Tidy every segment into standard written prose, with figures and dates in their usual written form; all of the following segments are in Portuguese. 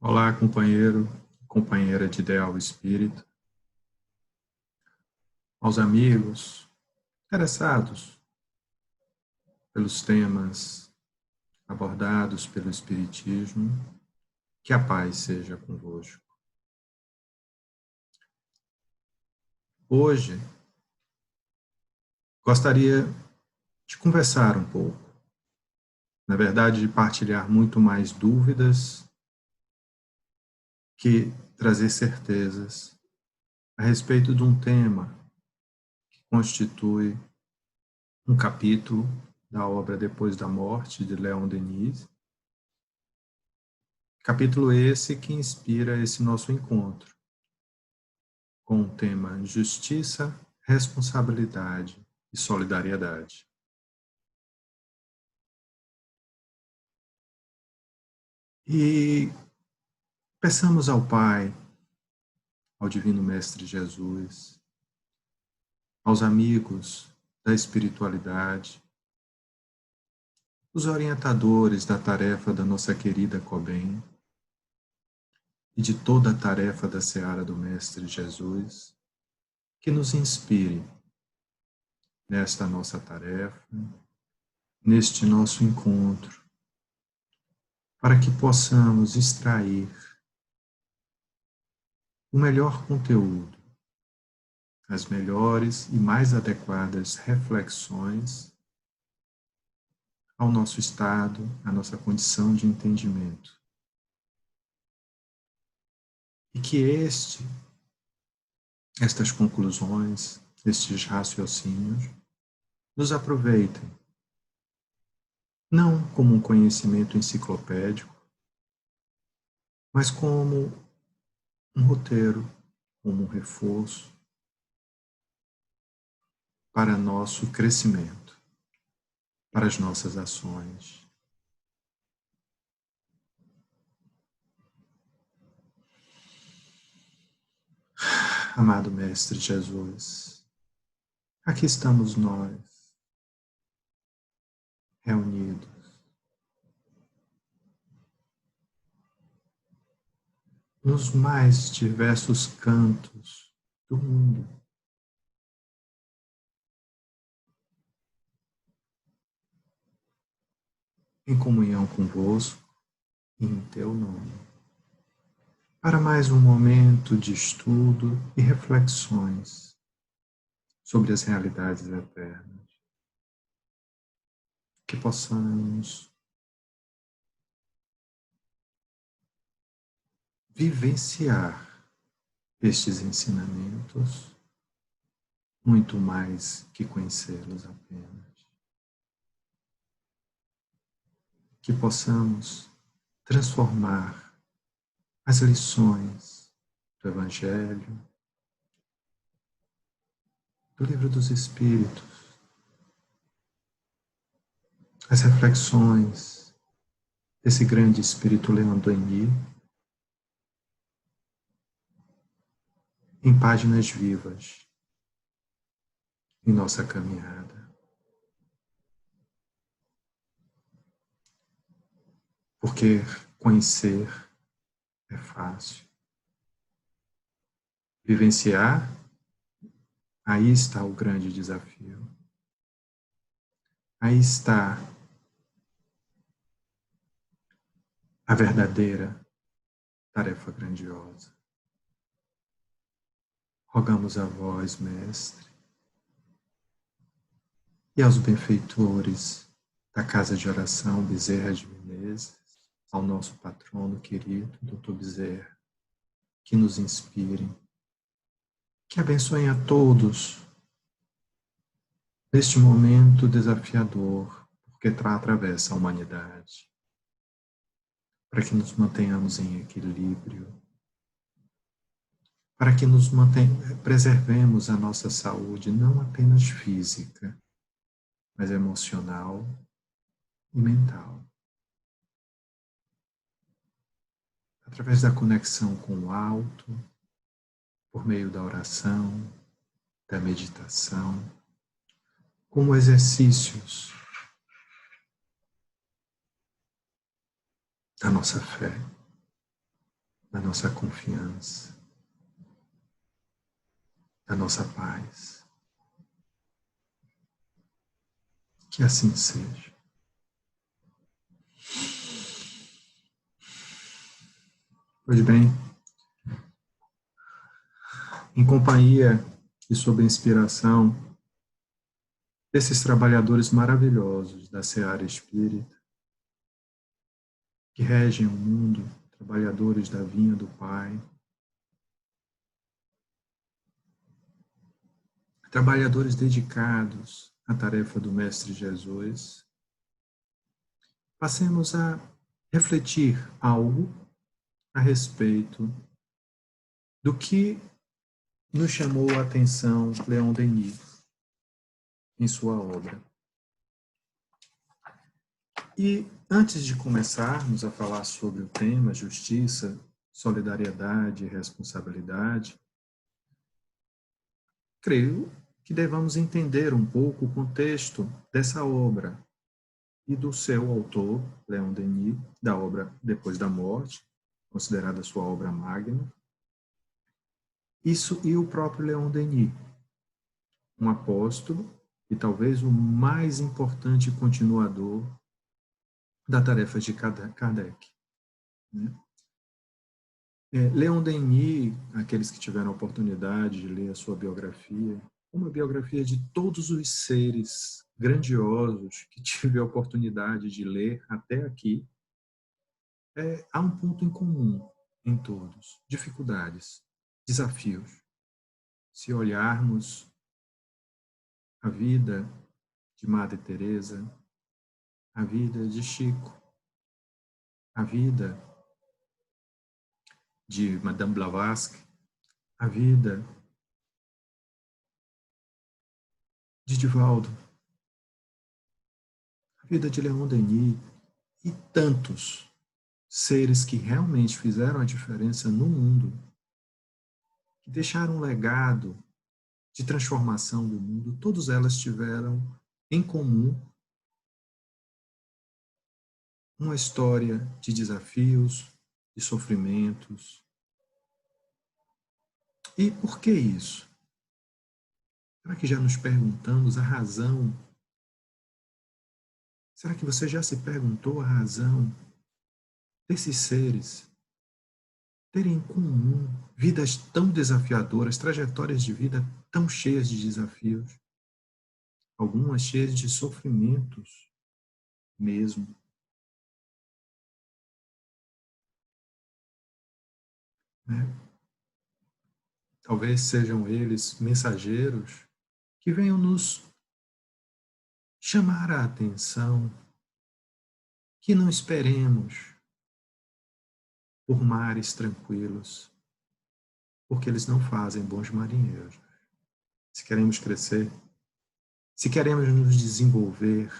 Olá, companheiro, companheira de ideal espírito, aos amigos interessados pelos temas abordados pelo Espiritismo, que a paz seja convosco. Hoje, gostaria de conversar um pouco, na verdade, de partilhar muito mais dúvidas que trazer certezas a respeito de um tema que constitui um capítulo da obra Depois da Morte, de Leon Denis. Capítulo esse que inspira esse nosso encontro, com o tema Justiça, Responsabilidade e Solidariedade. E peçamos ao Pai, ao Divino Mestre Jesus, aos amigos da espiritualidade, os orientadores da tarefa da nossa querida COBEM e de toda a tarefa da seara do Mestre Jesus, que nos inspire nesta nossa tarefa, neste nosso encontro, para que possamos extrair o melhor conteúdo, as melhores e mais adequadas reflexões ao nosso estado, à nossa condição de entendimento. E que estas conclusões, estes raciocínios, nos aproveitem, não como um conhecimento enciclopédico, mas como um roteiro, como um reforço para nosso crescimento, para as nossas ações. Amado Mestre Jesus, aqui estamos nós, reunidos, nos mais diversos cantos do mundo, em comunhão convosco e em teu nome, para mais um momento de estudo e reflexões sobre as realidades eternas, que possamos vivenciar estes ensinamentos muito mais que conhecê-los apenas. Que possamos transformar as lições do Evangelho, do Livro dos Espíritos, as reflexões desse grande espírito Leon Denis, em páginas vivas em nossa caminhada. Porque conhecer é fácil. Vivenciar, aí está o grande desafio. Aí está a verdadeira tarefa grandiosa. Rogamos a vós, Mestre, e aos benfeitores da Casa de Oração Bezerra de Menezes, ao nosso patrono querido, Dr. Bezerra, que nos inspirem, que abençoem a todos neste momento desafiador, porque atravessa a humanidade, para que nos mantenhamos em equilíbrio, para que preservemos a nossa saúde, não apenas física, mas emocional e mental. Através da conexão com o alto, por meio da oração, da meditação, como exercícios da nossa fé. da nossa confiança, da nossa paz. Que assim seja. Pois bem, em companhia e sob a inspiração desses trabalhadores maravilhosos da seara espírita, que regem o mundo, trabalhadores da vinha do Pai, trabalhadores dedicados à tarefa do Mestre Jesus, passemos a refletir algo a respeito do que nos chamou a atenção Leon Denis em sua obra. E antes de começarmos a falar sobre o tema justiça, solidariedade e responsabilidade, creio que devamos entender um pouco o contexto dessa obra e do seu autor, Leon Denis, da obra Depois da Morte, considerada sua obra magna. Isso e o próprio Leon Denis, um apóstolo e talvez o mais importante continuador da tarefa de Kardec. Leon Denis, aqueles que tiveram a oportunidade de ler a sua biografia, uma biografia de todos os seres grandiosos que tive a oportunidade de ler até aqui, há um ponto em comum em todos: dificuldades, desafios. Se olharmos a vida de Madre Teresa, a vida de Chico, a vida de Madame Blavatsky, a vida de Divaldo, a vida de Leon Denis e tantos seres que realmente fizeram a diferença no mundo, que deixaram um legado de transformação do mundo, todas elas tiveram em comum uma história de desafios, de sofrimentos. E por que isso? Será que já nos perguntamos a razão? Será que você já se perguntou a razão desses seres terem em comum vidas tão desafiadoras, trajetórias de vida tão cheias de desafios, algumas cheias de sofrimentos mesmo? Né? Talvez sejam eles mensageiros que venham nos chamar a atenção, que não esperemos por mares tranquilos, porque eles não fazem bons marinheiros. Se queremos crescer, se queremos nos desenvolver,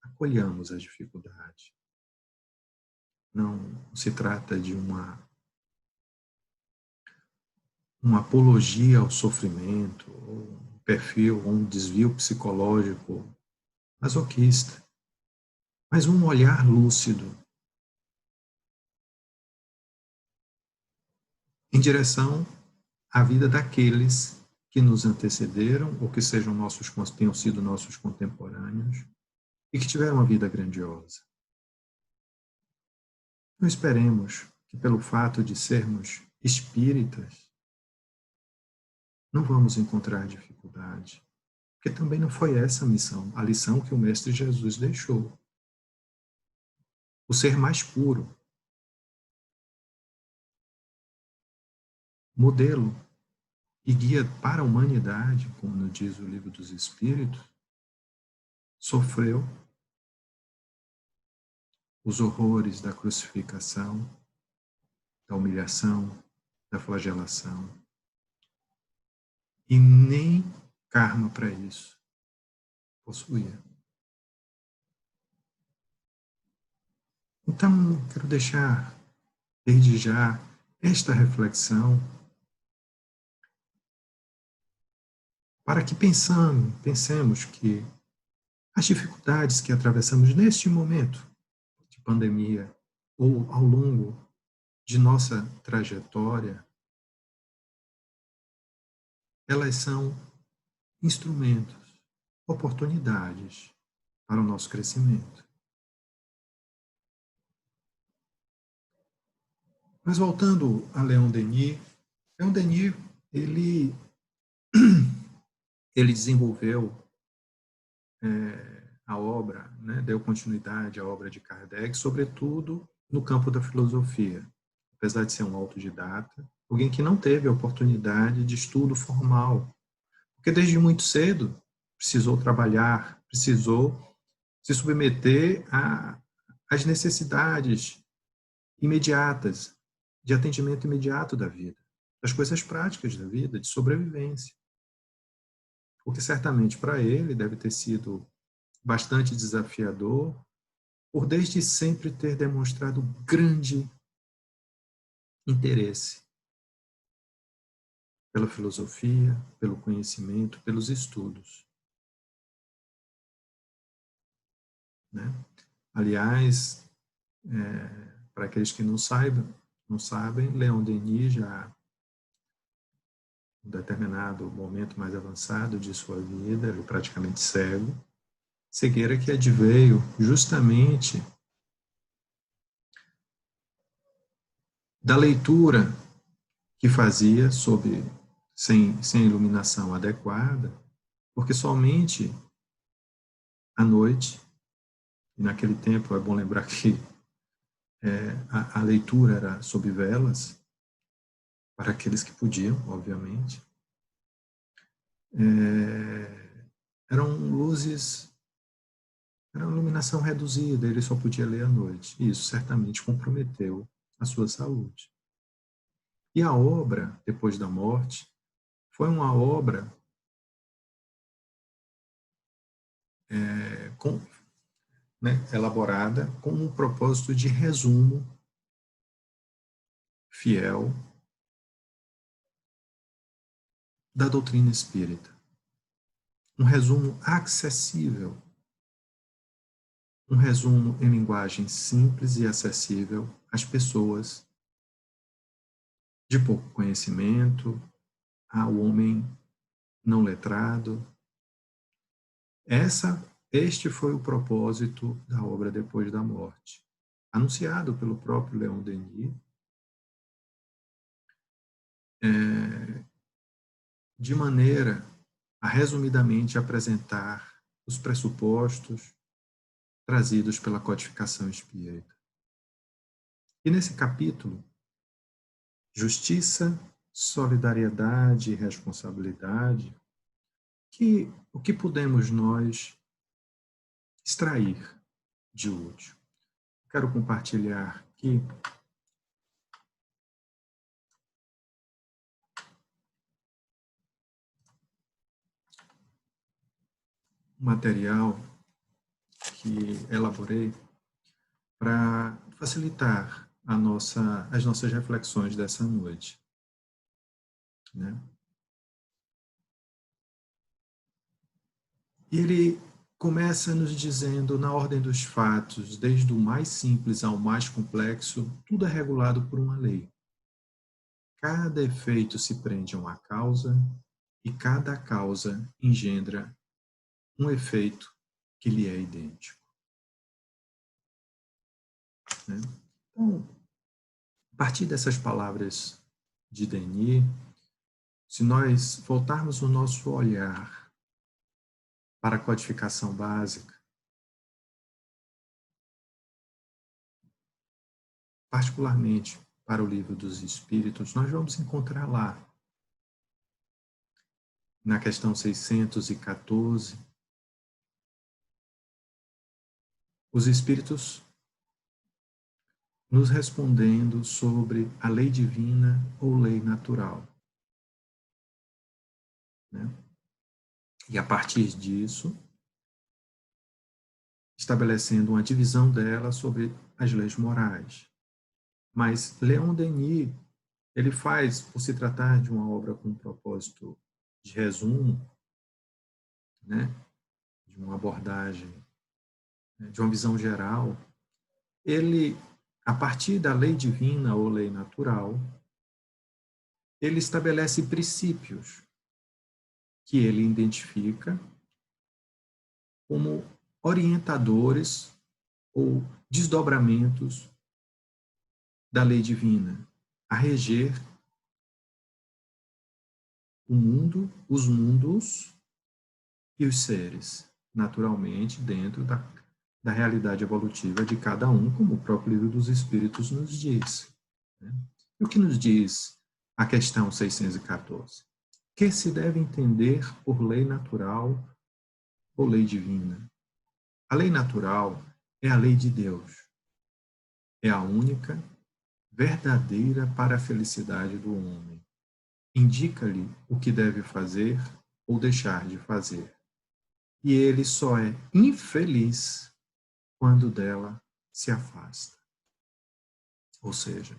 acolhamos a dificuldade. Não se trata de uma apologia ao sofrimento, ou um perfil, ou um desvio psicológico masoquista, mas um olhar lúcido em direção à vida daqueles que nos antecederam ou que tenham sido nossos contemporâneos e que tiveram uma vida grandiosa. Não esperemos que, pelo fato de sermos espíritas, não vamos encontrar dificuldade, porque também não foi essa a lição que o Mestre Jesus deixou. O ser mais puro, modelo e guia para a humanidade, como nos diz o Livro dos Espíritos, sofreu os horrores da crucificação, da humilhação, da flagelação. E nem karma para isso possuía. Então, quero deixar, desde já, esta reflexão para que pensemos que as dificuldades que atravessamos neste momento de pandemia ou ao longo de nossa trajetória, elas são instrumentos, oportunidades para o nosso crescimento. Mas voltando a Leon Denis ele, ele desenvolveu a obra, né, deu continuidade à obra de Kardec, sobretudo no campo da filosofia. Apesar de ser um autodidata, alguém que não teve a oportunidade de estudo formal, porque desde muito cedo precisou trabalhar, precisou se submeter às necessidades imediatas, de atendimento imediato da vida, das coisas práticas da vida, de sobrevivência. O que certamente para ele deve ter sido bastante desafiador, por desde sempre ter demonstrado grande interesse pela filosofia, pelo conhecimento, pelos estudos. Né? Aliás, para aqueles que não sabem, Leon Denis já em um determinado momento mais avançado de sua vida, ele praticamente cego, cegueira que adveio justamente da leitura que fazia sem iluminação adequada, porque somente à noite, e naquele tempo é bom lembrar que a leitura era sob velas, para aqueles que podiam, obviamente, eram luzes, era uma iluminação reduzida, ele só podia ler à noite, e isso certamente comprometeu a sua saúde. E a obra, depois da morte, foi uma obra elaborada com um propósito de resumo fiel da doutrina espírita. Um resumo acessível, um resumo em linguagem simples e acessível às pessoas de pouco conhecimento, ao homem não letrado. Este foi o propósito da obra Depois da Morte, anunciado pelo próprio Leon Denis, de maneira a resumidamente apresentar os pressupostos trazidos pela codificação espírita. E nesse capítulo, justiça, solidariedade e responsabilidade, o que podemos nós extrair de útil? Quero compartilhar aqui um material que elaborei para facilitar as nossas reflexões dessa noite. Né? E ele começa nos dizendo, na ordem dos fatos, desde o mais simples ao mais complexo, tudo é regulado por uma lei. Cada efeito se prende a uma causa e cada causa engendra um efeito que lhe é idêntico. Né? Então, a partir dessas palavras de Denis, se nós voltarmos o nosso olhar para a codificação básica, particularmente para o Livro dos Espíritos, nós vamos encontrar lá, na questão 614, os Espíritos nos respondendo sobre a lei divina ou lei natural. Né? E a partir disso, estabelecendo uma divisão dela sobre as leis morais. Mas Leon Denis, ele faz, por se tratar de uma obra com um propósito de resumo, né, de uma abordagem, de uma visão geral, ele a partir da lei divina ou lei natural, ele estabelece princípios que ele identifica como orientadores ou desdobramentos da lei divina, a reger o mundo, os mundos e os seres, naturalmente, dentro da realidade evolutiva de cada um, como o próprio Livro dos Espíritos nos diz. Né? E o que nos diz a questão 614? Que se deve entender por lei natural ou lei divina? A lei natural é a lei de Deus. É a única, verdadeira para a felicidade do homem. Indica-lhe o que deve fazer ou deixar de fazer. E ele só é infeliz quando dela se afasta. Ou seja,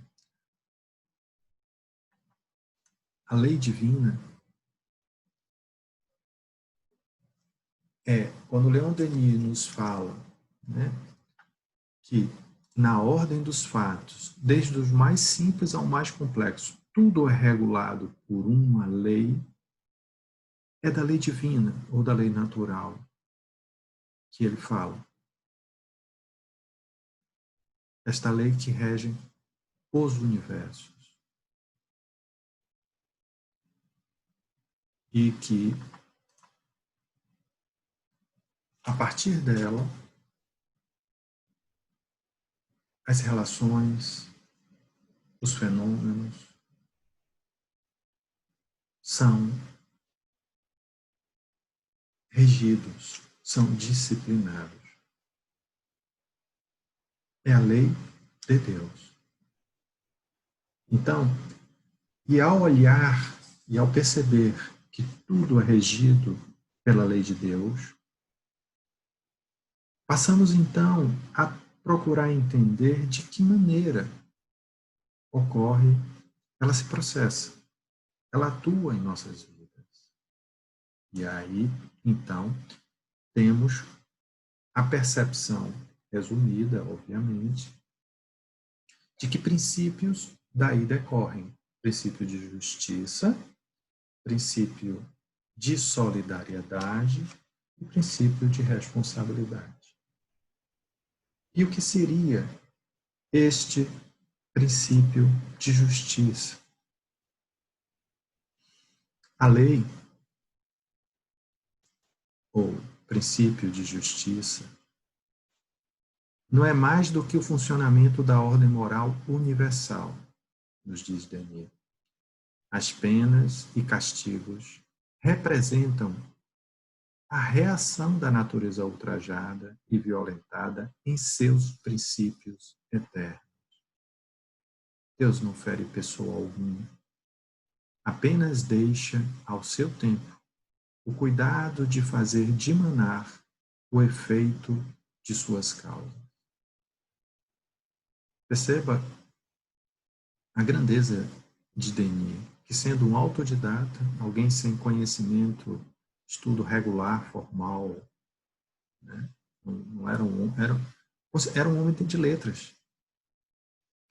a lei divina é, quando Leon Denis nos fala, né, que na ordem dos fatos, desde os mais simples ao mais complexo, tudo é regulado por uma lei, é da lei divina ou da lei natural que ele fala. Esta lei que rege os universos. E que, a partir dela, as relações, os fenômenos são regidos, são disciplinados. É a lei de Deus. Então, e ao olhar e ao perceber que tudo é regido pela lei de Deus, passamos então a procurar entender de que maneira ocorre, ela se processa, ela atua em nossas vidas. E aí, então, temos a percepção resumida, obviamente, de que princípios daí decorrem. Princípio de justiça, princípio de solidariedade e princípio de responsabilidade. E o que seria este princípio de justiça? A lei, ou princípio de justiça, não é mais do que o funcionamento da ordem moral universal, nos diz Denis. As penas e castigos representam a reação da natureza ultrajada e violentada em seus princípios eternos. Deus não fere pessoa alguma, apenas deixa ao seu tempo o cuidado de fazer dimanar o efeito de suas causas. Perceba a grandeza de Denis, que sendo um autodidata, alguém sem conhecimento, estudo regular, formal, né? Não era era um homem de letras.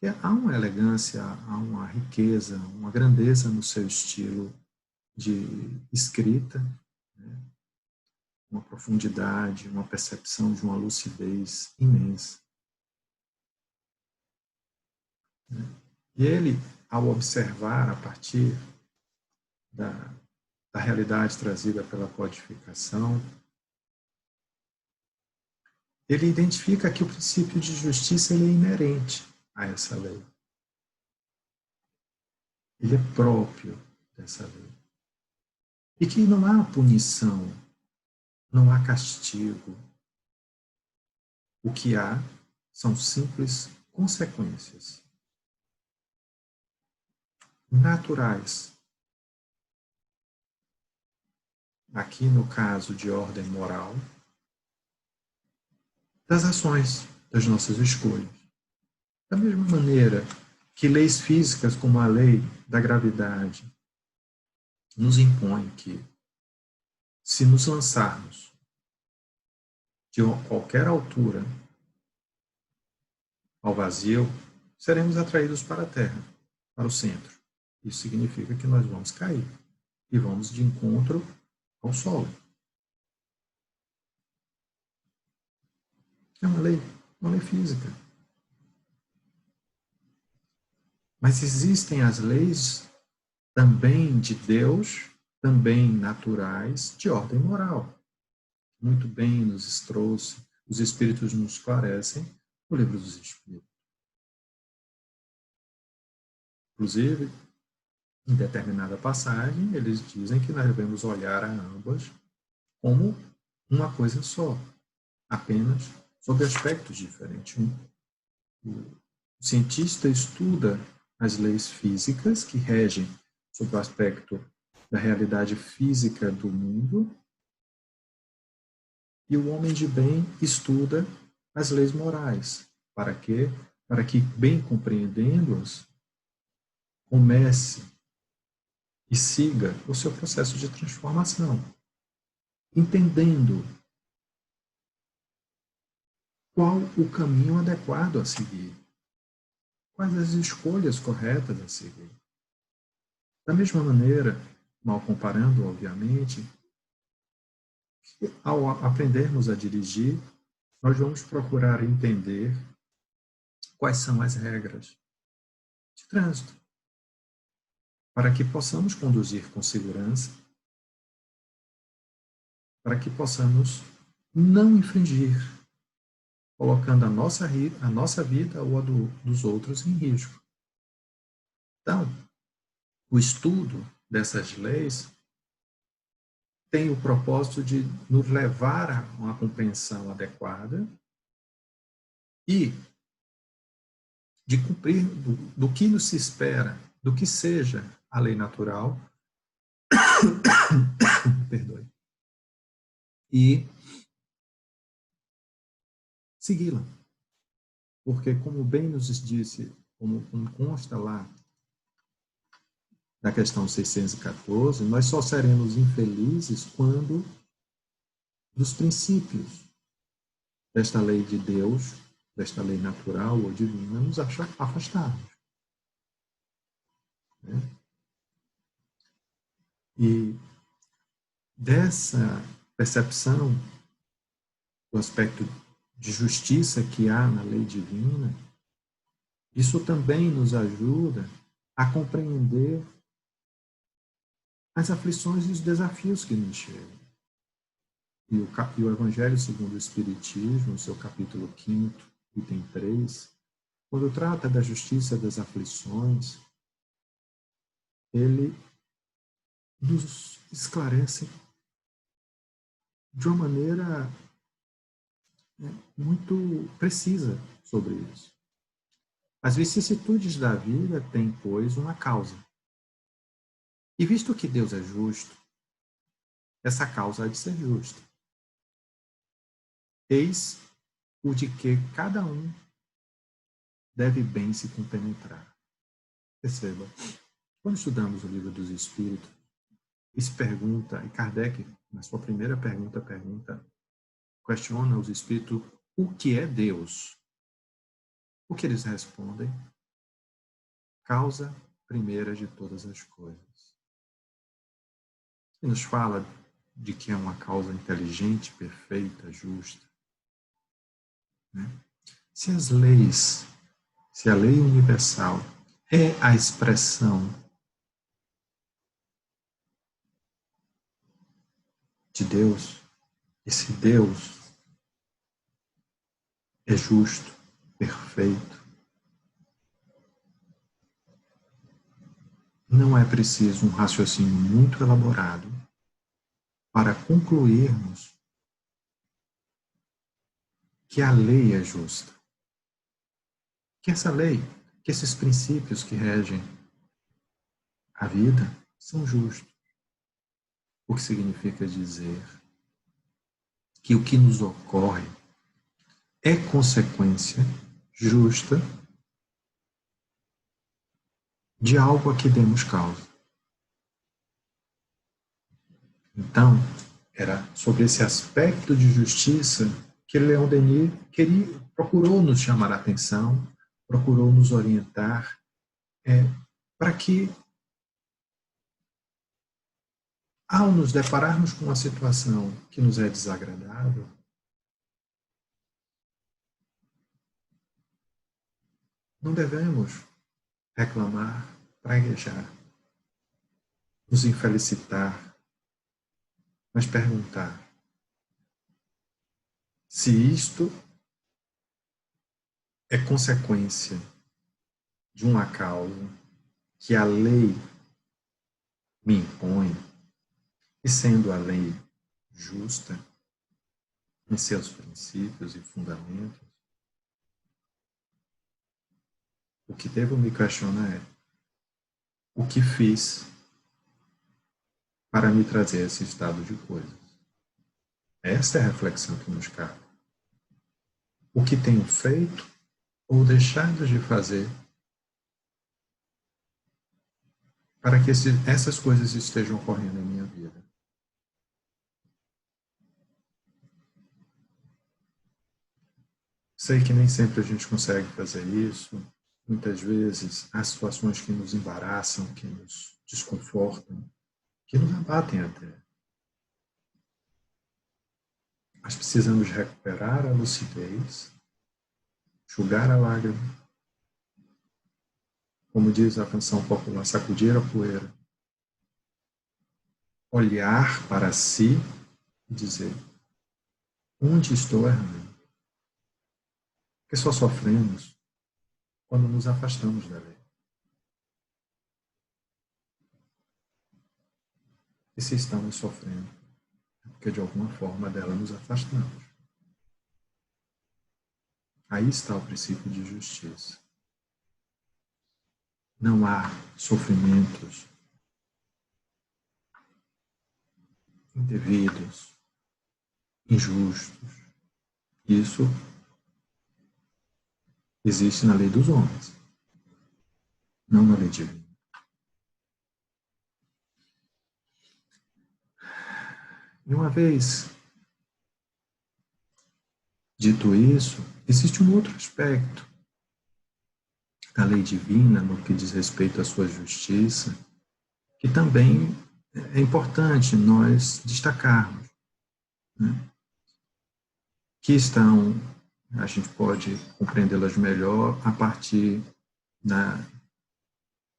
E há uma elegância, há uma riqueza, uma grandeza no seu estilo de escrita, né? Uma profundidade, uma percepção de uma lucidez imensa. E ele, ao observar a partir da realidade trazida pela codificação, ele identifica que o princípio de justiça ele é inerente a essa lei. Ele é próprio dessa lei. E que não há punição, não há castigo. O que há são simples consequências naturais. Aqui no caso de ordem moral, das ações, das nossas escolhas. Da mesma maneira que leis físicas, como a lei da gravidade, nos impõem que, se nos lançarmos de qualquer altura, ao vazio, seremos atraídos para a Terra, para o centro. Isso significa que nós vamos cair e vamos de encontro ao solo. É uma lei física. Mas existem as leis também de Deus, também naturais, de ordem moral. Muito bem nos trouxe, os Espíritos nos esclarecem no Livro dos Espíritos. Inclusive, em determinada passagem, eles dizem que nós devemos olhar a ambas como uma coisa só, apenas sob aspectos diferentes. O cientista estuda as leis físicas que regem sob o aspecto da realidade física do mundo, e o homem de bem estuda as leis morais. Para quê? Para que, bem compreendendo-as, comece e siga o seu processo de transformação, entendendo qual o caminho adequado a seguir, quais as escolhas corretas a seguir. Da mesma maneira, mal comparando, obviamente, que ao aprendermos a dirigir, nós vamos procurar entender quais são as regras de trânsito, para que possamos conduzir com segurança, para que possamos não infringir, colocando a nossa vida ou a dos outros em risco. Então, o estudo dessas leis tem o propósito de nos levar a uma compreensão adequada e de cumprir do que nos se espera, do que seja a lei natural, perdoe, e segui-la. Porque, como bem nos disse, como consta lá na questão 614, nós só seremos infelizes quando dos princípios desta lei de Deus, desta lei natural ou divina, nos afastarmos. Né? E dessa percepção do aspecto de justiça que há na lei divina, isso também nos ajuda a compreender as aflições e os desafios que nos chegam. E o Evangelho segundo o Espiritismo, no seu capítulo 5º, item 3, quando trata da justiça das aflições, ele nos esclarece de uma maneira muito precisa sobre isso. As vicissitudes da vida têm, pois, uma causa. E visto que Deus é justo, essa causa há de ser justa. Eis o de que cada um deve bem se compenetrar. Perceba, quando estudamos o Livro dos Espíritos, e Kardec, na sua primeira pergunta, questiona os espíritos o que é Deus. O que eles respondem? Causa primeira de todas as coisas. E nos fala de que é uma causa inteligente, perfeita, justa. Né? Se a lei universal é a expressão de Deus, e se Deus é justo, perfeito, não é preciso um raciocínio muito elaborado para concluirmos que a lei é justa. Que essa lei, que esses princípios que regem a vida são justos. O que significa dizer que o que nos ocorre é consequência justa de algo a que demos causa. Então, era sobre esse aspecto de justiça que Leon Denis procurou nos chamar a atenção procurou nos orientar para que, ao nos depararmos com uma situação que nos é desagradável, não devemos reclamar, praguejar, nos infelicitar, mas perguntar se isto é consequência de uma causa que a lei me impõe, e sendo a lei justa em seus princípios e fundamentos, o que devo me questionar é o que fiz para me trazer esse estado de coisas. Essa é a reflexão que nos cabe. O que tenho feito ou deixado de fazer para que essas coisas estejam ocorrendo em minha vida. Sei que nem sempre a gente consegue fazer isso. Muitas vezes há situações que nos embaraçam, que nos desconfortam, que nos abatem até. Mas precisamos recuperar a lucidez, enxugar a lágrima, como diz a canção popular, sacudir a poeira, olhar para si e dizer: onde estou errando? Porque só sofremos quando nos afastamos da lei. E se estamos sofrendo, é porque de alguma forma dela nos afastamos. Aí está o princípio de justiça. Não há sofrimentos indevidos, injustos. Isso existe na lei dos homens, não na lei divina. E uma vez dito isso, existe um outro aspecto da lei divina no que diz respeito à sua justiça, que também é importante nós destacarmos, né? Que estão, a gente pode compreendê-las melhor a partir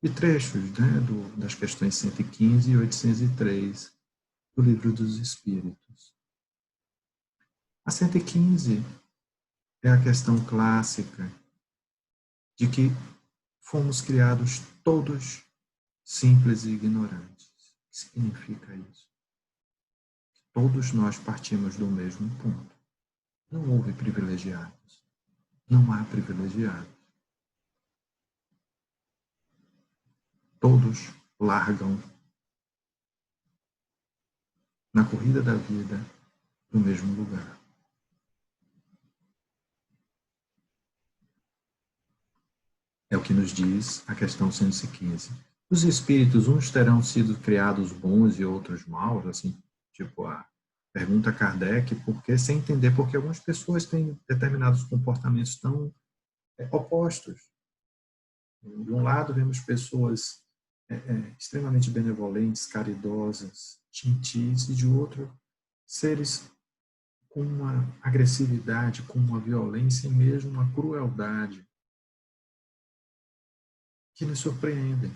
de trechos, né, das questões 115 e 803 do Livro dos Espíritos. A 115 é a questão clássica de que fomos criados todos simples e ignorantes. O que significa isso? Todos nós partimos do mesmo ponto. Não houve privilegiados. Não há privilegiados. Todos largam na corrida da vida do mesmo lugar. É o que nos diz a questão 115. Os espíritos, uns terão sido criados bons e outros maus, assim, tipo pergunta Kardec, porque sem entender porque algumas pessoas têm determinados comportamentos tão opostos. De um lado, vemos pessoas extremamente benevolentes, caridosas, gentis, e de outro, seres com uma agressividade, com uma violência e mesmo uma crueldade que nos surpreendem.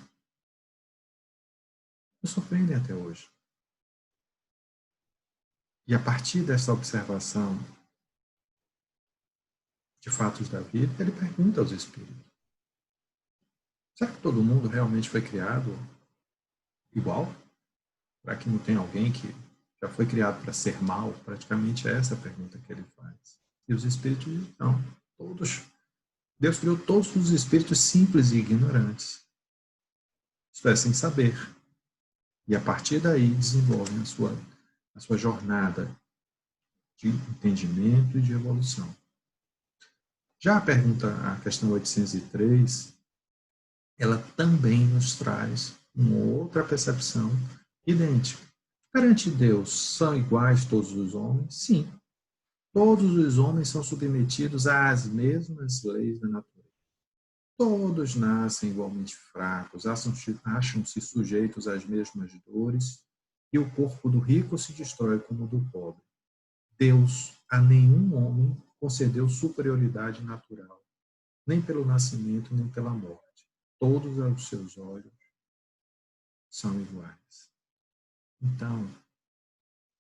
Nos surpreendem até hoje. E a partir dessa observação de fatos da vida, ele pergunta aos espíritos: será que todo mundo realmente foi criado igual? Será que não tem alguém que já foi criado para ser mal? Praticamente é essa a pergunta que ele faz. E os espíritos dizem: não, todos. Deus criou todos os espíritos simples e ignorantes. Isto é, sem saber. E a partir daí desenvolvem a sua jornada de entendimento e de evolução. Já a questão 803, ela também nos traz uma outra percepção idêntica. Perante Deus, são iguais todos os homens? Sim. Todos os homens são submetidos às mesmas leis da natureza. Todos nascem igualmente fracos, acham-se sujeitos às mesmas dores, e o corpo do rico se destrói como o do pobre. Deus a nenhum homem concedeu superioridade natural, nem pelo nascimento, nem pela morte. Todos aos seus olhos são iguais. Então,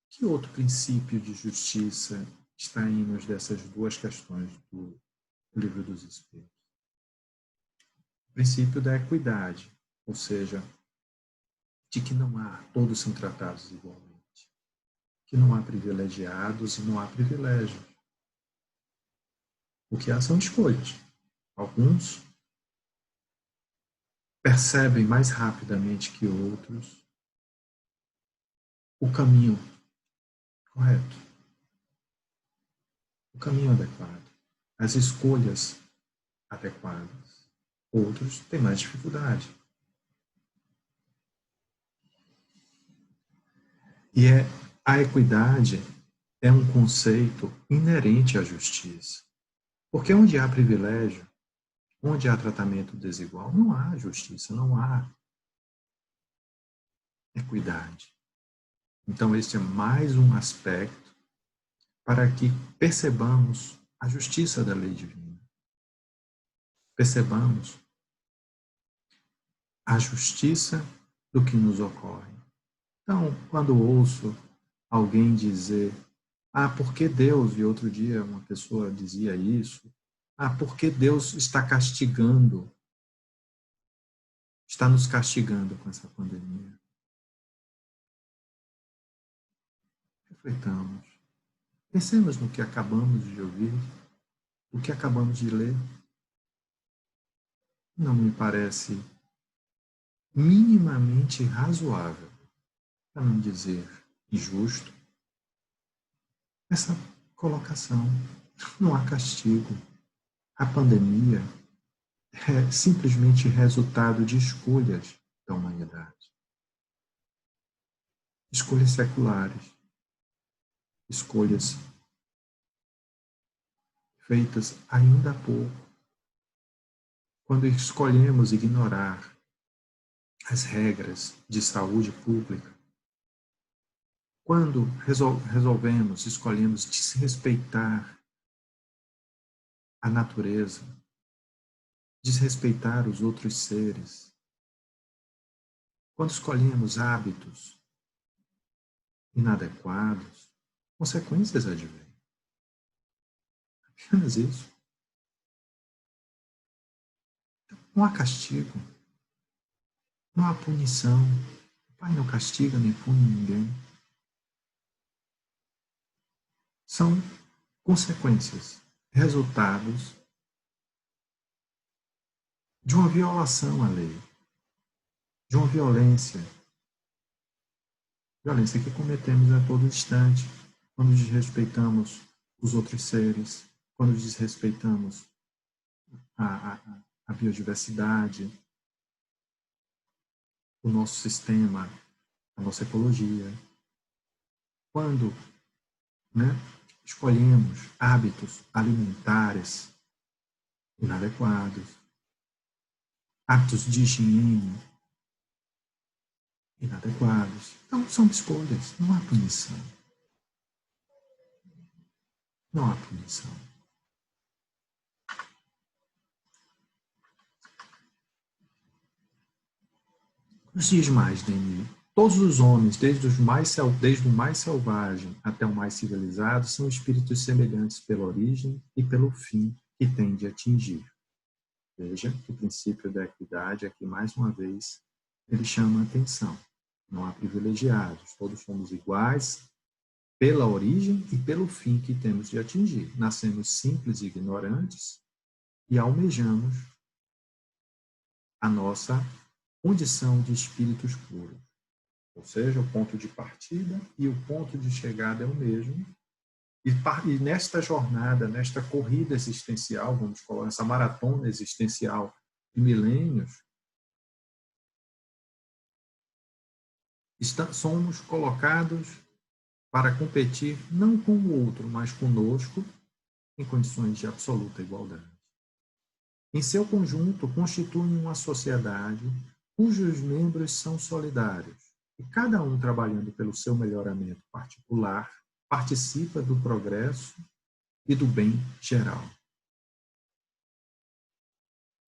que outro princípio de justiça extraímos dessas duas questões do Livro dos Espíritos? O princípio da equidade, ou seja, de que não há, todos são tratados igualmente, que não há privilegiados e não há privilégios. O que há são escolhas. Alguns percebem mais rapidamente que outros o caminho correto, o caminho adequado, as escolhas adequadas. Outros têm mais dificuldade. E a equidade é um conceito inerente à justiça. Porque onde há privilégio, onde há tratamento desigual, não há justiça, não há equidade. Então, esse é mais um aspecto para que percebamos a justiça da lei divina. Percebamos a justiça do que nos ocorre. Então, quando ouço alguém dizer, por que Deus, e outro dia uma pessoa dizia isso, por que Deus está castigando, está nos castigando com essa pandemia? Refletamos. Pensemos no que acabamos de ouvir, o que acabamos de ler. Não me parece minimamente razoável, para não dizer injusto, essa colocação. Não há castigo. A pandemia é simplesmente resultado de escolhas da humanidade. Escolhas seculares. Escolhas feitas ainda há pouco. Quando escolhemos ignorar as regras de saúde pública, quando escolhemos desrespeitar a natureza, desrespeitar os outros seres, quando escolhemos hábitos inadequados, consequências advêm. Apenas isso. Não há castigo, não há punição. O Pai não castiga nem pune ninguém. São consequências, resultados de uma violação à lei, de uma violência que cometemos a todo instante, quando desrespeitamos os outros seres, quando desrespeitamos a biodiversidade, o nosso sistema, a nossa ecologia. Quando escolhemos hábitos alimentares inadequados, hábitos de higiene inadequados. Então, são escolhas, não há punição. Não há punição. Nos diz mais, Denis. Todos os homens, desde o mais selvagem até o mais civilizado, são espíritos semelhantes pela origem e pelo fim que têm de atingir. Veja que o princípio da equidade aqui, mais uma vez, ele chama a atenção. Não há privilegiados, todos somos iguais pela origem e pelo fim que temos de atingir. Nascemos simples e ignorantes e almejamos a nossa condição de espíritos puros. Ou seja, o ponto de partida e o ponto de chegada é o mesmo. E nesta jornada, nesta corrida existencial, vamos colocar essa maratona existencial de milênios, somos colocados para competir não com o outro, mas conosco, em condições de absoluta igualdade. em seu conjunto, constituem uma sociedade cujos membros são solidários, e cada um trabalhando pelo seu melhoramento particular, participa do progresso e do bem geral.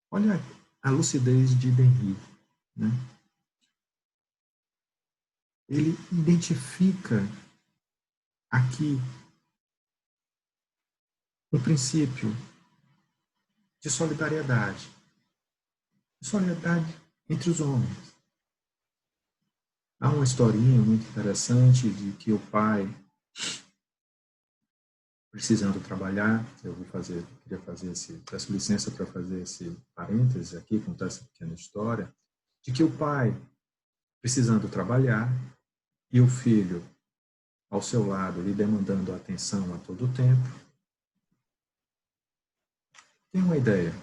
Olha a lucidez de Denis, né? Ele identifica aqui um princípio de solidariedade entre os homens. Há uma historinha muito interessante de que o pai, precisando trabalhar, queria fazer peço licença para fazer esse parêntese aqui, contar essa pequena história, de que o pai, precisando trabalhar, e o filho ao seu lado, lhe demandando atenção a todo o tempo, tem uma ideia.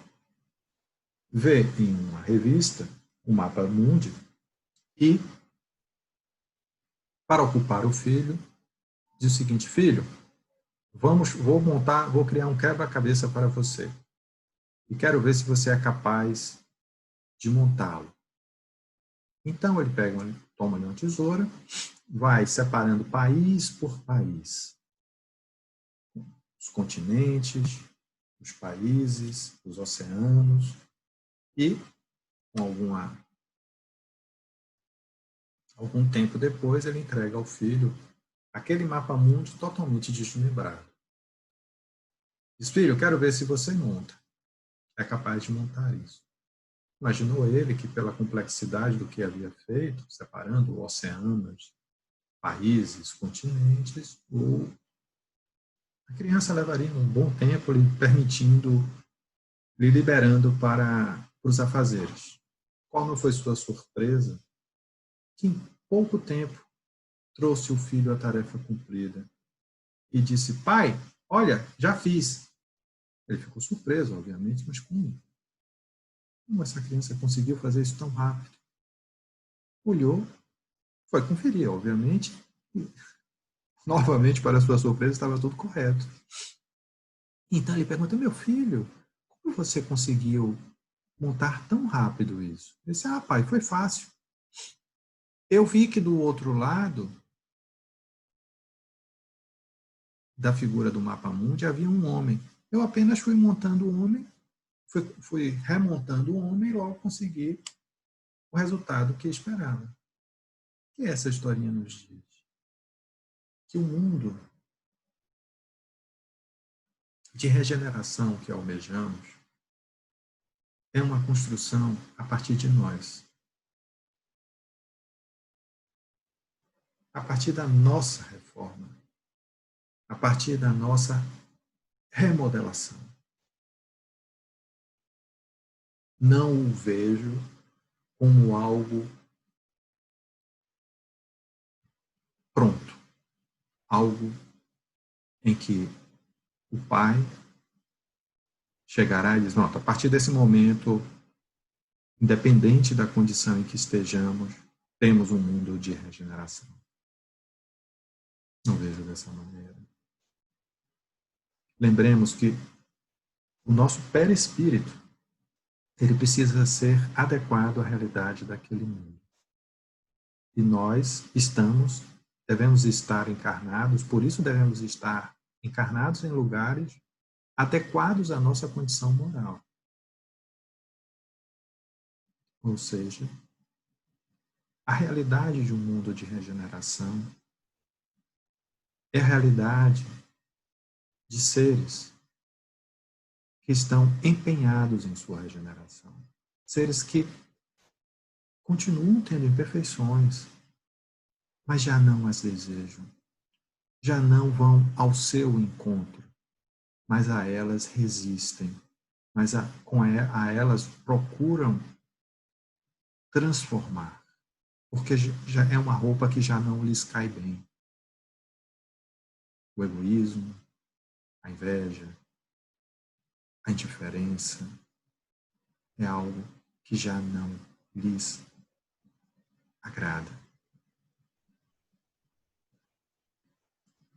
Vê em uma revista o mapa mundi e, para ocupar o filho, diz o seguinte: filho, vou criar um quebra-cabeça para você e quero ver se você é capaz de montá-lo. Então ele toma uma tesoura, vai separando país por país, os continentes, os países, os oceanos, e com algum tempo depois ele entrega ao filho aquele mapa mundi totalmente desmembrado. Diz: filho, quero ver se você monta. É capaz de montar isso. Imaginou ele que, pela complexidade do que havia feito, separando oceanos, países, continentes, a criança levaria um bom tempo lhe liberando para os afazeres. Qual não foi sua surpresa? Que em pouco tempo trouxe o filho a tarefa cumprida e disse: pai, olha, já fiz. Ele ficou surpreso, obviamente, mas como essa criança conseguiu fazer isso tão rápido? Olhou, foi conferir, obviamente, e, novamente, para sua surpresa, estava tudo correto. Então ele pergunta: meu filho, como você conseguiu montar tão rápido isso? Ele disse: pai, foi fácil. Eu vi que do outro lado da figura do mapa mundi havia um homem. Eu apenas fui montando o homem, fui remontando o homem e logo consegui o resultado que esperava. O que essa historinha nos diz? Que o mundo de regeneração que almejamos é uma construção a partir de nós. A partir da nossa reforma. A partir da nossa remodelação. Não o vejo como algo pronto. Algo em que o pai chegará e diz: não, a partir desse momento, independente da condição em que estejamos, temos um mundo de regeneração. Não vejo dessa maneira. Lembremos que o nosso perispírito, ele precisa ser adequado à realidade daquele mundo. E nós devemos estar encarnados, por isso devemos estar encarnados em lugares adequados à nossa condição moral. Ou seja, a realidade de um mundo de regeneração é a realidade de seres que estão empenhados em sua regeneração. Seres que continuam tendo imperfeições, mas já não as desejam. Já não vão ao seu encontro, mas a elas resistem. Mas a elas procuram transformar, porque já é uma roupa que já não lhes cai bem. O egoísmo, a inveja, a indiferença é algo que já não lhes agrada.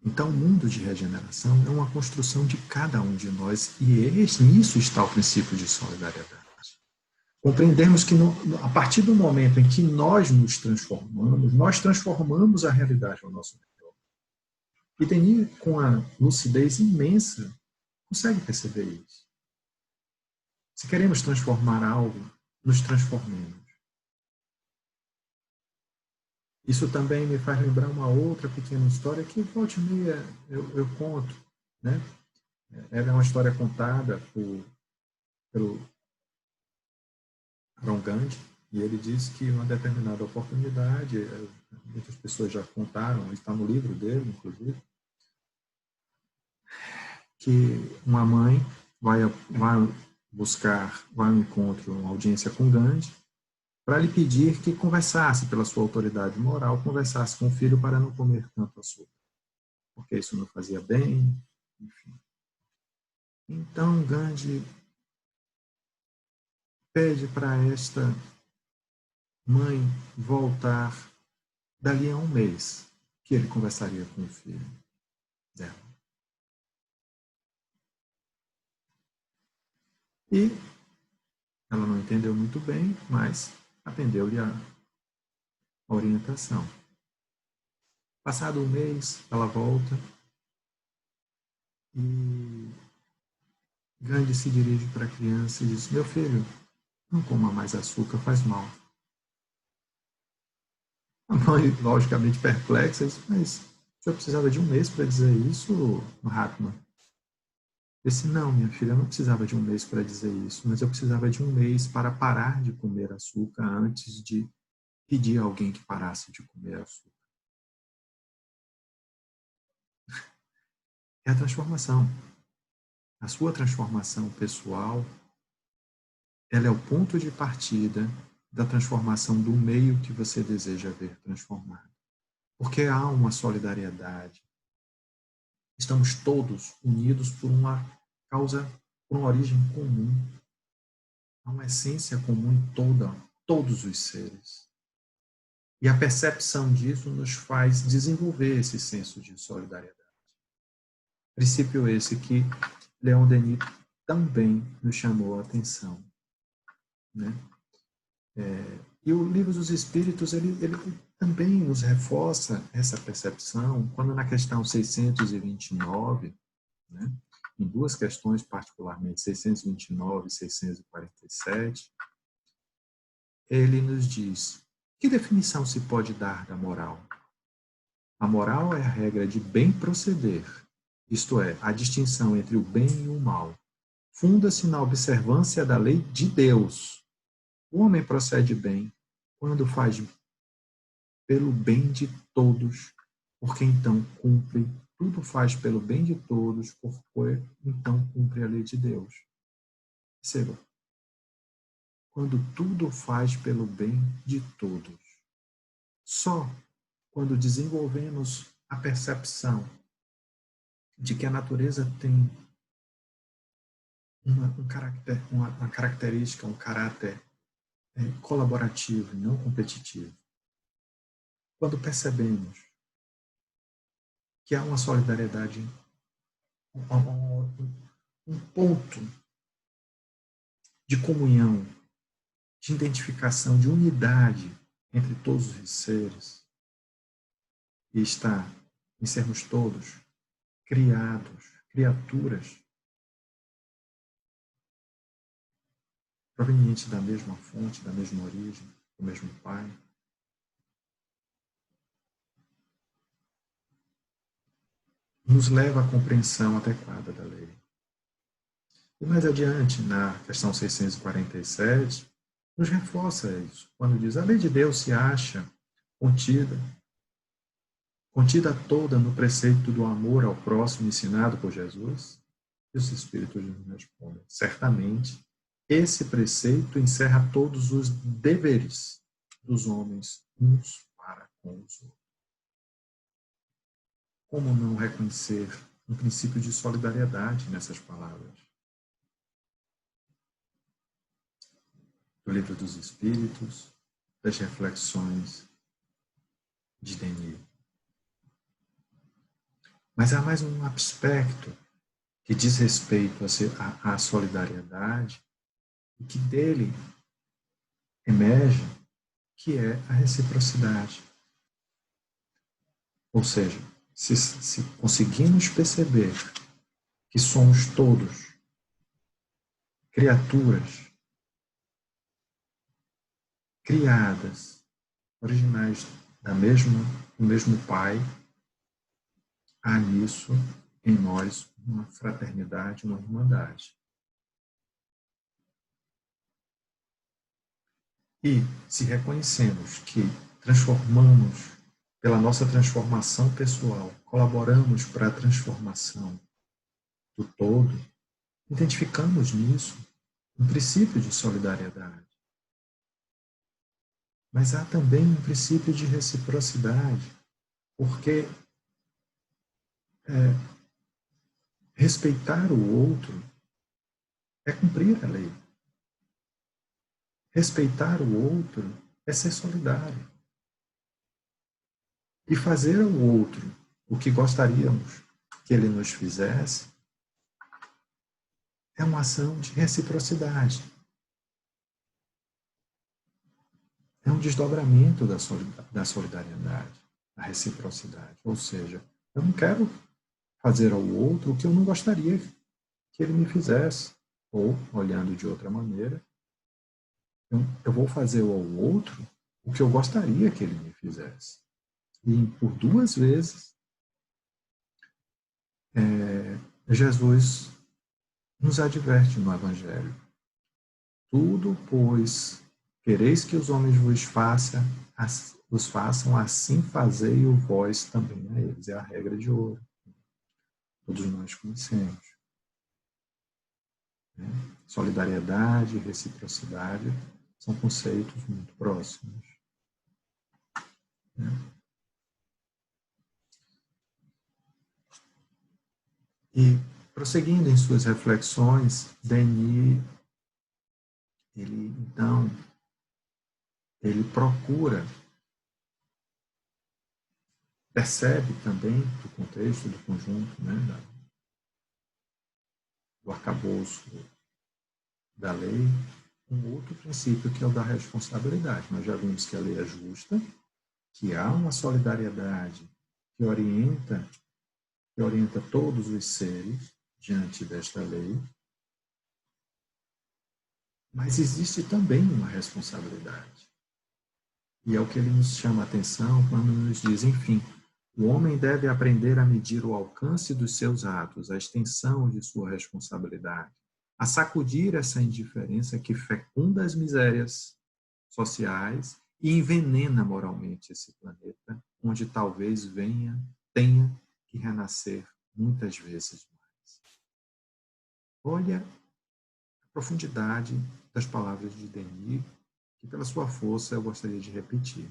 Então, o mundo de regeneração é uma construção de cada um de nós e nisso está o princípio de solidariedade. Compreendemos que a partir do momento em que nós transformamos a realidade ao nosso redor. E Denis, com a lucidez imensa, consegue perceber isso. Se queremos transformar algo, nos transformemos. Isso também me faz lembrar uma outra pequena história que, volta e meia, eu conto. Né? Ela é uma história contada pelo Ron Gandhi, e ele diz que em uma determinada oportunidade, muitas pessoas já contaram, está no livro dele, inclusive, que uma mãe vai ao encontro, uma audiência com Gandhi, para lhe pedir que conversasse, pela sua autoridade moral, conversasse com o filho para não comer tanto açúcar, porque isso não fazia bem, enfim. Então, Gandhi pede para esta mãe voltar dali a um mês, que ele conversaria com o filho dela. E ela não entendeu muito bem, mas atendeu-lhe a orientação. Passado um mês, ela volta e Gandhi se dirige para a criança e diz: meu filho, não coma mais açúcar, faz mal. A mãe, logicamente perplexa, diz: mas o senhor precisava de um mês para dizer isso, Mahatma? Eu disse: não, minha filha, eu não precisava de um mês para dizer isso, mas eu precisava de um mês para parar de comer açúcar antes de pedir a alguém que parasse de comer açúcar. É a transformação. A sua transformação pessoal, ela é o ponto de partida da transformação do meio que você deseja ver transformado. Porque há uma solidariedade. Estamos todos unidos por uma causa, por uma origem comum. Há uma essência comum em todos os seres. E a percepção disso nos faz desenvolver esse senso de solidariedade. Princípio esse que Leon Denis também nos chamou a atenção. Né? E o Livro dos Espíritos, ele também nos reforça essa percepção, quando na questão 629, né, em duas questões particularmente, 629 e 647, ele nos diz: que definição se pode dar da moral? A moral é a regra de bem proceder, isto é, a distinção entre o bem e o mal. Funda-se na observância da lei de Deus. O homem procede bem quando faz pelo bem de todos, porque então cumpre, tudo faz pelo bem de todos, porque então cumpre a lei de Deus. Perceba, quando tudo faz pelo bem de todos. Só quando desenvolvemos a percepção de que a natureza tem uma característica, um caráter colaborativo e não competitivo. Quando percebemos que há uma solidariedade, um ponto de comunhão, de identificação, de unidade entre todos os seres, e está em sermos todos criaturas provenientes da mesma fonte, da mesma origem, do mesmo Pai. Nos leva à compreensão adequada da lei. E mais adiante, na questão 647, nos reforça isso, quando diz: a lei de Deus se acha contida toda no preceito do amor ao próximo ensinado por Jesus? E os Espíritos nos respondem: certamente, esse preceito encerra todos os deveres dos homens uns para com os outros. Como não reconhecer um princípio de solidariedade nessas palavras? Do Livro dos Espíritos, das reflexões de Denis. Mas há mais um aspecto que diz respeito à solidariedade e que dele emerge, que é a reciprocidade. Ou seja, se conseguimos perceber que somos todos criaturas criadas, originais do mesmo Pai, há nisso em nós uma fraternidade, uma irmandade. E se reconhecemos que transformamos, pela nossa transformação pessoal, colaboramos para a transformação do todo, identificamos nisso um princípio de solidariedade. Mas há também um princípio de reciprocidade, porque respeitar o outro é cumprir a lei. Respeitar o outro é ser solidário. E fazer ao outro o que gostaríamos que ele nos fizesse é uma ação de reciprocidade. É um desdobramento da solidariedade, da reciprocidade. Ou seja, eu não quero fazer ao outro o que eu não gostaria que ele me fizesse. Ou, olhando de outra maneira, eu vou fazer ao outro o que eu gostaria que ele me fizesse. E por duas vezes, Jesus nos adverte no Evangelho. Tudo, pois, quereis que os homens os façam, assim fazei o vós também a eles. É a regra de ouro. Todos nós conhecemos. Solidariedade e reciprocidade são conceitos muito próximos. E, prosseguindo em suas reflexões, Denis, ele procura, percebe também do contexto, do conjunto, do arcabouço da lei, um outro princípio que é o da responsabilidade. Nós já vimos que a lei é justa, que há uma solidariedade que orienta todos os seres diante desta lei, mas existe também uma responsabilidade. E é o que ele nos chama a atenção quando nos diz, enfim, o homem deve aprender a medir o alcance dos seus atos, a extensão de sua responsabilidade, a sacudir essa indiferença que fecunda as misérias sociais e envenena moralmente esse planeta, onde talvez tenha que renascer muitas vezes mais. Olha a profundidade das palavras de Denis, que pela sua força eu gostaria de repetir.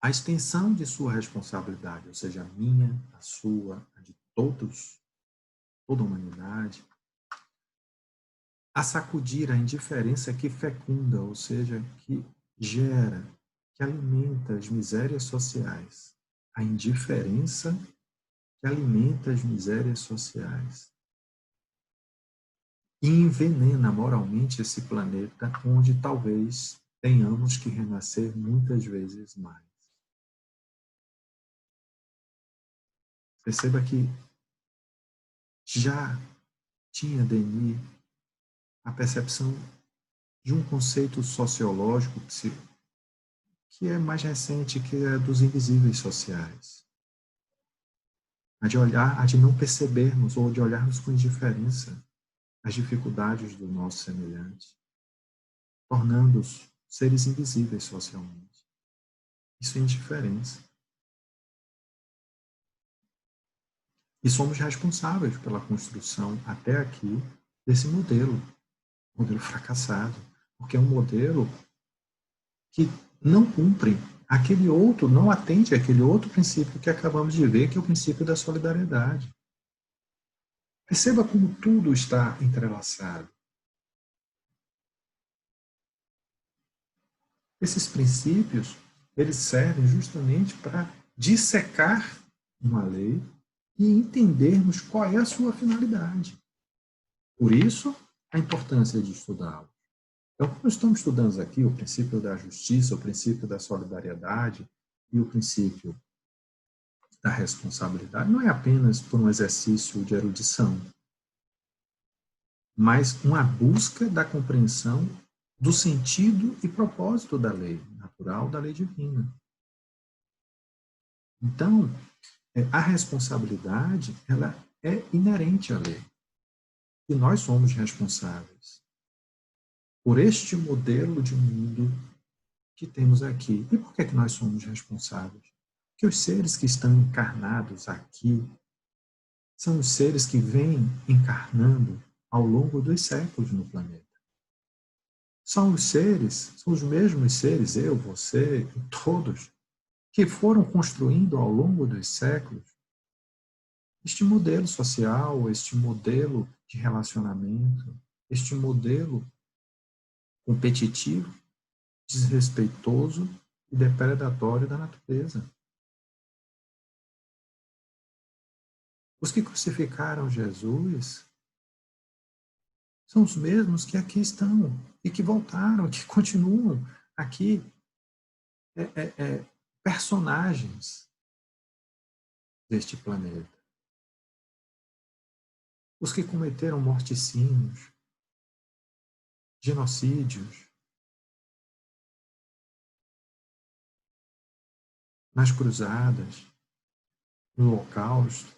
A extensão de sua responsabilidade, ou seja, a minha, a sua, a de todos, toda a humanidade, a sacudir a indiferença que fecunda, ou seja, que gera, que alimenta as misérias sociais. A indiferença que alimenta as misérias sociais. E envenena moralmente esse planeta onde talvez tenhamos que renascer muitas vezes mais. Perceba que já tinha Denis a percepção de um conceito sociológico que é mais recente, que é dos invisíveis sociais. A de não percebermos ou de olharmos com indiferença as dificuldades do nosso semelhante, tornando-os seres invisíveis socialmente. Isso é indiferença. E somos responsáveis pela construção, até aqui, desse modelo fracassado, porque é um modelo que não cumpre aquele outro, não atende aquele outro princípio que acabamos de ver, que é o princípio da solidariedade. Perceba como tudo está entrelaçado. Esses princípios, eles servem justamente para dissecar uma lei e entendermos qual é a sua finalidade. Por isso, a importância de estudá-lo. Então, quando estamos estudando aqui o princípio da justiça, o princípio da solidariedade e o princípio da responsabilidade, não é apenas por um exercício de erudição, mas uma busca da compreensão do sentido e propósito da lei natural, da lei divina. Então, a responsabilidade, ela é inerente à lei. E nós somos responsáveis por este modelo de mundo que temos aqui. E por que nós somos responsáveis? Porque os seres que estão encarnados aqui são os seres que vêm encarnando ao longo dos séculos no planeta. São os seres, são os mesmos seres, eu, você, todos, que foram construindo ao longo dos séculos este modelo social, este modelo de relacionamento, este modelo competitivo, desrespeitoso e depredatório da natureza. Os que crucificaram Jesus são os mesmos que aqui estão e que voltaram, que continuam aqui personagens deste planeta. Os que cometeram morticínios, genocídios, nas cruzadas, no Holocausto,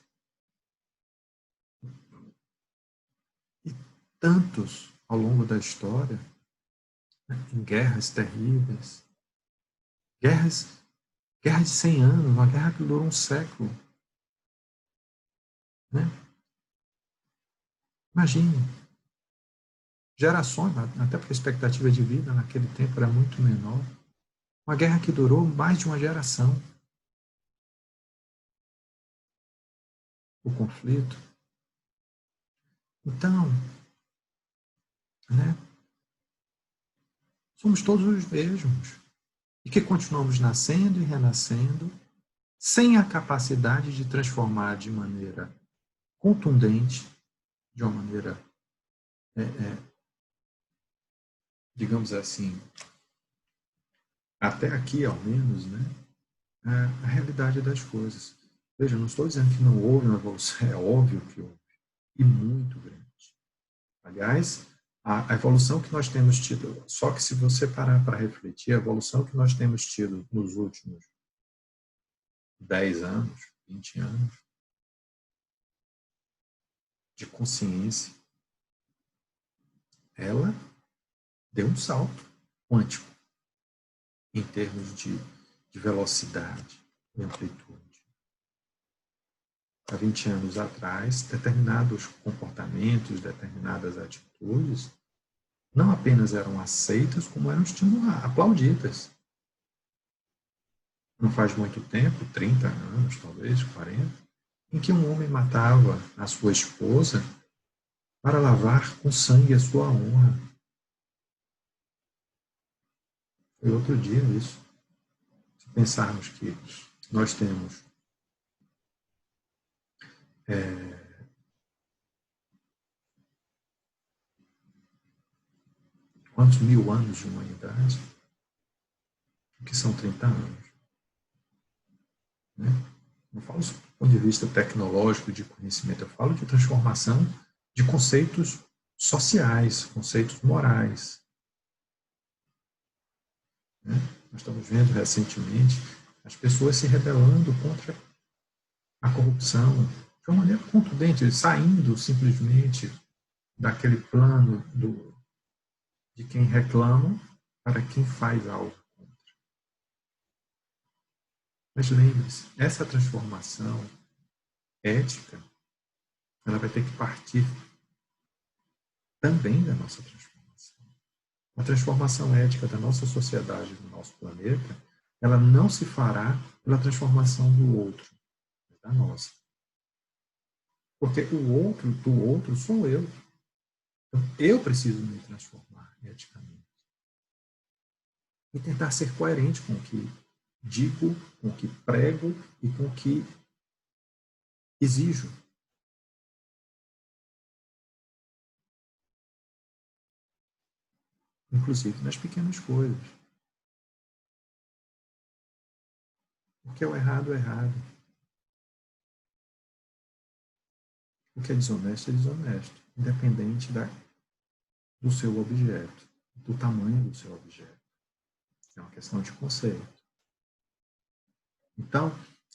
e tantos ao longo da história, né, em guerras terríveis, guerras de 100 anos, uma guerra que durou um século. Né? Imagine, gerações, até porque a expectativa de vida naquele tempo era muito menor, uma guerra que durou mais de uma geração. O conflito. Então, né, somos todos os mesmos. E que continuamos nascendo e renascendo sem a capacidade de transformar de maneira contundente, de uma maneira, digamos assim, até aqui ao menos, né, a realidade das coisas. Veja, não estou dizendo que não houve uma evolução, é óbvio que houve, e muito grande. Aliás, a evolução que nós temos tido, só que se você parar para refletir, a evolução que nós temos tido nos últimos 10 anos, 20 anos, de consciência, ela deu um salto quântico em termos de velocidade e amplitude. Há 20 anos atrás, determinados comportamentos, determinadas atitudes, não apenas eram aceitas, como eram aplaudidas. Não faz muito tempo, 30 anos, talvez, 40, em que um homem matava a sua esposa para lavar com sangue a sua honra. Foi outro dia isso. Se pensarmos que nós temos quantos mil anos de humanidade? O que são 30 anos? Né? Não falo do ponto de vista tecnológico de conhecimento, eu falo de transformação de conceitos sociais, conceitos morais. Né? Nós estamos vendo recentemente as pessoas se rebelando contra a corrupção de uma maneira contundente, saindo simplesmente daquele plano de quem reclama para quem faz algo contra. Mas lembre-se, essa transformação ética, ela vai ter que partir também da nossa transformação. A transformação ética da nossa sociedade, do nosso planeta, ela não se fará pela transformação do outro, da nossa. Porque do outro sou eu. Então, eu preciso me transformar eticamente. E tentar ser coerente com o que digo, com o que prego e com o que exijo. Inclusive nas pequenas coisas. Porque o errado é errado. O que é desonesto é desonesto, independente do seu objeto, do tamanho do seu objeto. É uma questão de conceito. Então,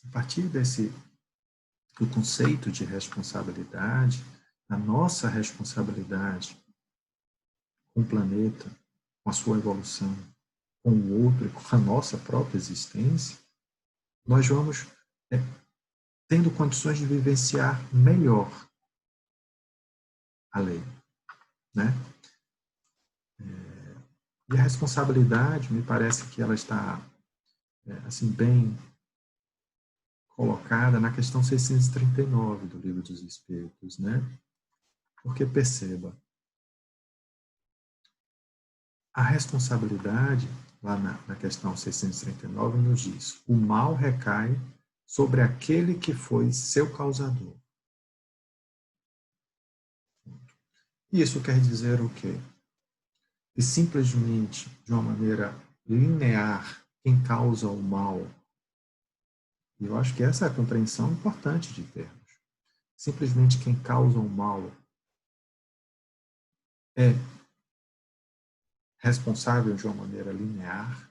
a partir do conceito de responsabilidade, a nossa responsabilidade com o planeta, com a sua evolução, com o outro e com a nossa própria existência, nós vamos tendo condições de vivenciar melhor a lei, né? E a responsabilidade, me parece que ela está assim bem colocada na questão 639 do Livro dos Espíritos, né? Porque perceba, a responsabilidade, lá na questão 639, nos diz: o mal recai sobre aquele que foi seu causador. Isso quer dizer o quê? Que simplesmente, de uma maneira linear, quem causa o mal, e eu acho que essa é a compreensão importante de termos, simplesmente quem causa o mal é responsável de uma maneira linear,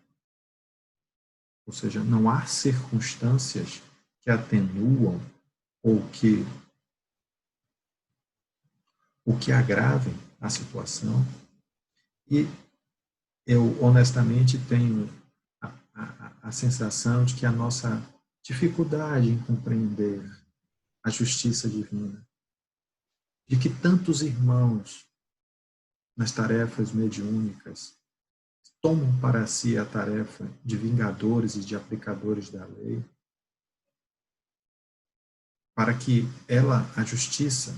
ou seja, não há circunstâncias que atenuam ou que agravem a situação. E eu, honestamente, tenho a sensação de que a nossa dificuldade em compreender a justiça divina, de que tantos irmãos nas tarefas mediúnicas tomam para si a tarefa de vingadores e de aplicadores da lei, para que a justiça,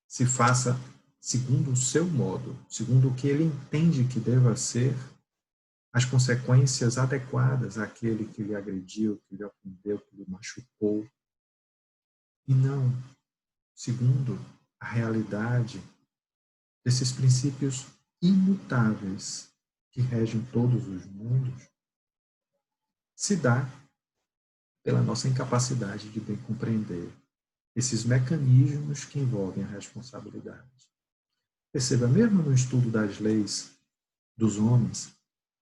se faça segundo o seu modo, segundo o que ele entende que deva ser, as consequências adequadas àquele que lhe agrediu, que lhe ofendeu, que lhe machucou, e não segundo a realidade desses princípios imutáveis que regem todos os mundos, se dá pela nossa incapacidade de bem compreender esses mecanismos que envolvem a responsabilidade. Perceba, mesmo no estudo das leis dos homens,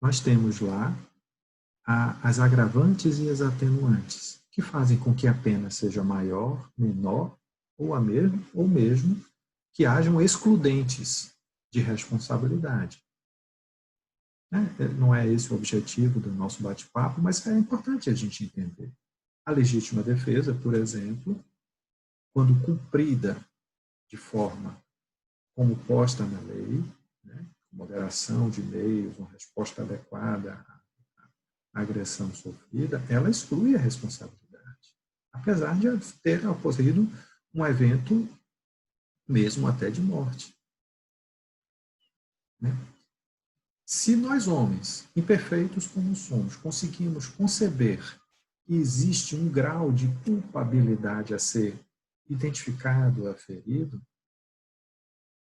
nós temos lá as agravantes e as atenuantes, que fazem com que a pena seja maior, menor, ou mesmo que hajam excludentes de responsabilidade. Não é esse o objetivo do nosso bate-papo, mas é importante a gente entender. A legítima defesa, por exemplo, quando cumprida de forma como posta na lei, né, moderação de meios, uma resposta adequada à agressão sofrida, ela exclui a responsabilidade, apesar de ter ocorrido um evento mesmo até de morte. Né? Se nós, homens, imperfeitos como somos, conseguimos conceber que existe um grau de culpabilidade a ser identificado, aferido,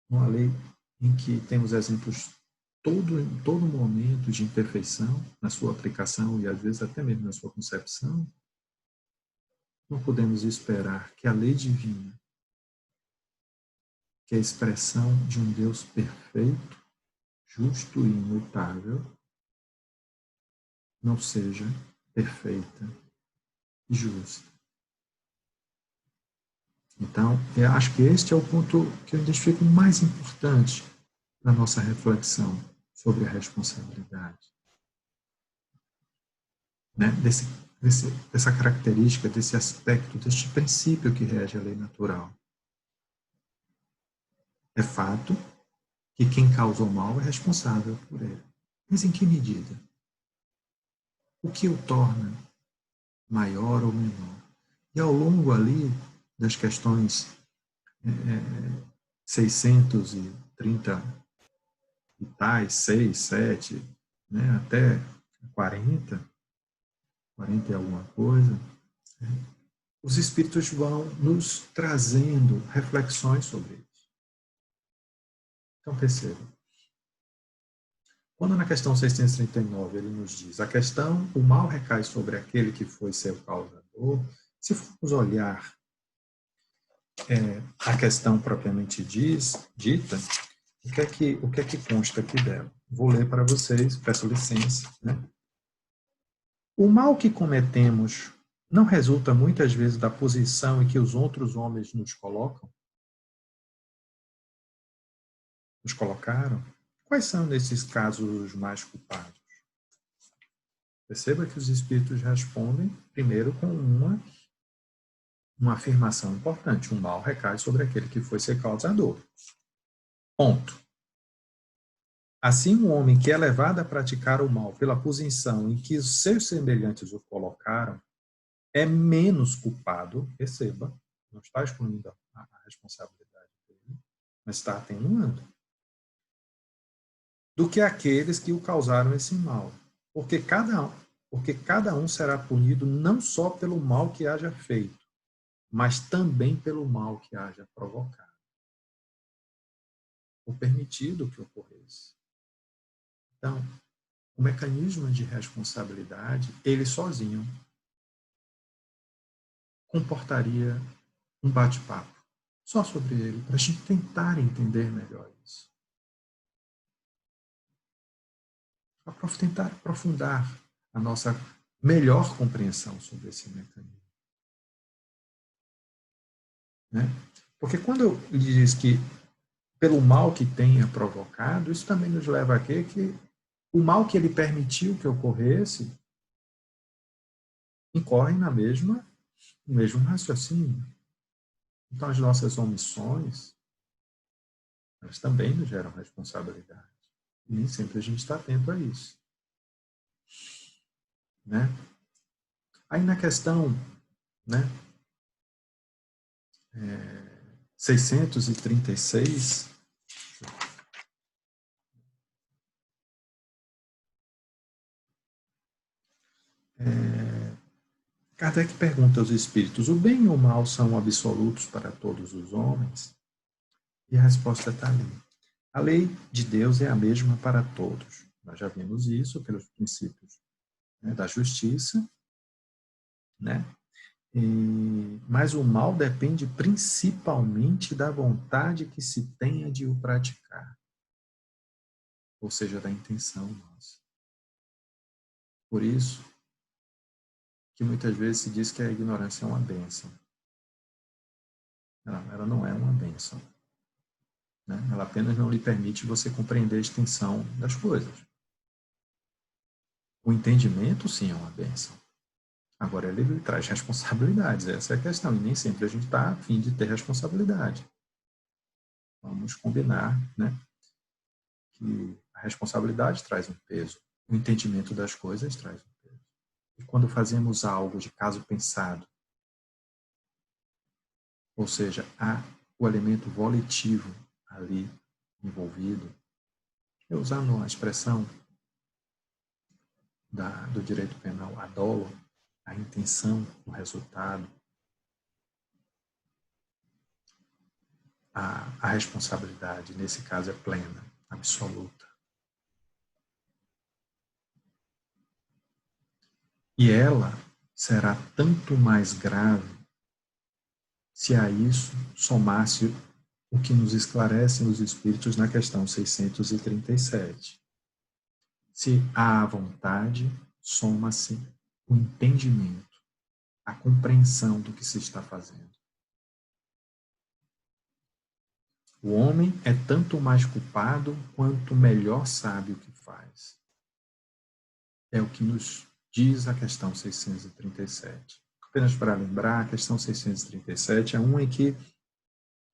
numa lei em que temos exemplos em todo momento de imperfeição na sua aplicação e às vezes até mesmo na sua concepção, não podemos esperar que a lei divina, que é a expressão de um Deus perfeito, justo e imutável, não seja perfeita e justa. Então, eu acho que este é o ponto que eu identifico mais importante na nossa reflexão sobre a responsabilidade. Né? Dessa característica, desse aspecto, deste princípio que rege a lei natural. É fato que quem causa o mal é responsável por ele. Mas em que medida? O que o torna maior ou menor? E ao longo ali das questões 630 e tais, 6, 7, né, até 40, 40 e alguma coisa, os espíritos vão nos trazendo reflexões sobre isso. Então, perceba. Quando na questão 639 ele nos diz o mal recai sobre aquele que foi seu causador, se formos olhar a questão propriamente dita, o que é que consta aqui dela? Vou ler para vocês, peço licença. Né? O mal que cometemos não resulta muitas vezes da posição em que os outros homens nos colocam? Nos colocaram? Quais são, nesses casos, os mais culpados? Perceba que os espíritos respondem primeiro com uma afirmação importante. O mal recai sobre aquele que foi seu causador. Ponto. Assim, um homem que é levado a praticar o mal pela posição em que os seus semelhantes o colocaram é menos culpado, perceba, não está excluindo a responsabilidade dele, mas está atenuando, do que aqueles que o causaram esse mal. Porque cada um será punido não só pelo mal que haja feito, mas também pelo mal que haja provocado, ou permitido que ocorresse. Então, o mecanismo de responsabilidade, ele sozinho, comportaria um bate-papo só sobre ele, para a gente tentar entender melhor isso. Tentar aprofundar a nossa melhor compreensão sobre esse mecanismo. Né? Porque quando ele diz que pelo mal que tenha provocado, isso também nos leva a quê? Que o mal que ele permitiu que ocorresse incorre no mesmo raciocínio. Então, as nossas omissões, elas também nos geram responsabilidade. E nem sempre a gente está atento a isso. Né? Aí na questão, né, 636, Kardec pergunta aos espíritos: o bem e o mal são absolutos para todos os homens? E a resposta está ali. A lei de Deus é a mesma para todos. Nós já vimos isso pelos princípios, né, da justiça, né? Mas o mal depende principalmente da vontade que se tenha de o praticar, ou seja, da intenção nossa. Por isso que muitas vezes se diz que a ignorância é uma bênção. Não, ela não é uma bênção. Né? Ela apenas não lhe permite você compreender a extensão das coisas. O entendimento, sim, é uma bênção. Agora, ele traz responsabilidades, essa é a questão, e nem sempre a gente está a fim de ter responsabilidade. Vamos combinar, né, que a responsabilidade traz um peso, o entendimento das coisas traz um peso. E quando fazemos algo de caso pensado, ou seja, há o elemento volitivo ali envolvido, eu usando a expressão do direito penal, a dolo, a intenção, o resultado, a responsabilidade, nesse caso, é plena, absoluta. E ela será tanto mais grave se a isso somasse o que nos esclarecem os Espíritos na questão 637. Se à vontade soma-se o entendimento, a compreensão do que se está fazendo. O homem é tanto mais culpado quanto melhor sabe o que faz. É o que nos diz a questão 637. Apenas para lembrar, a questão 637 é uma em que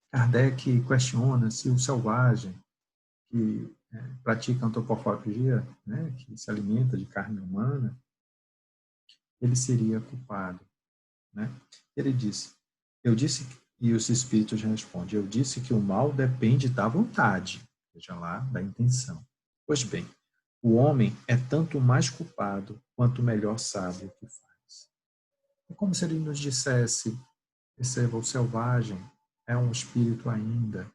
Kardec questiona se o selvagem que pratica antropofagia, né, que se alimenta de carne humana, ele seria culpado. Né? Ele disse, e os espíritos respondem, eu disse que o mal depende da vontade, veja lá, da intenção. Pois bem, o homem é tanto mais culpado quanto melhor sabe o que faz. É como se ele nos dissesse: perceba, o selvagem é um espírito ainda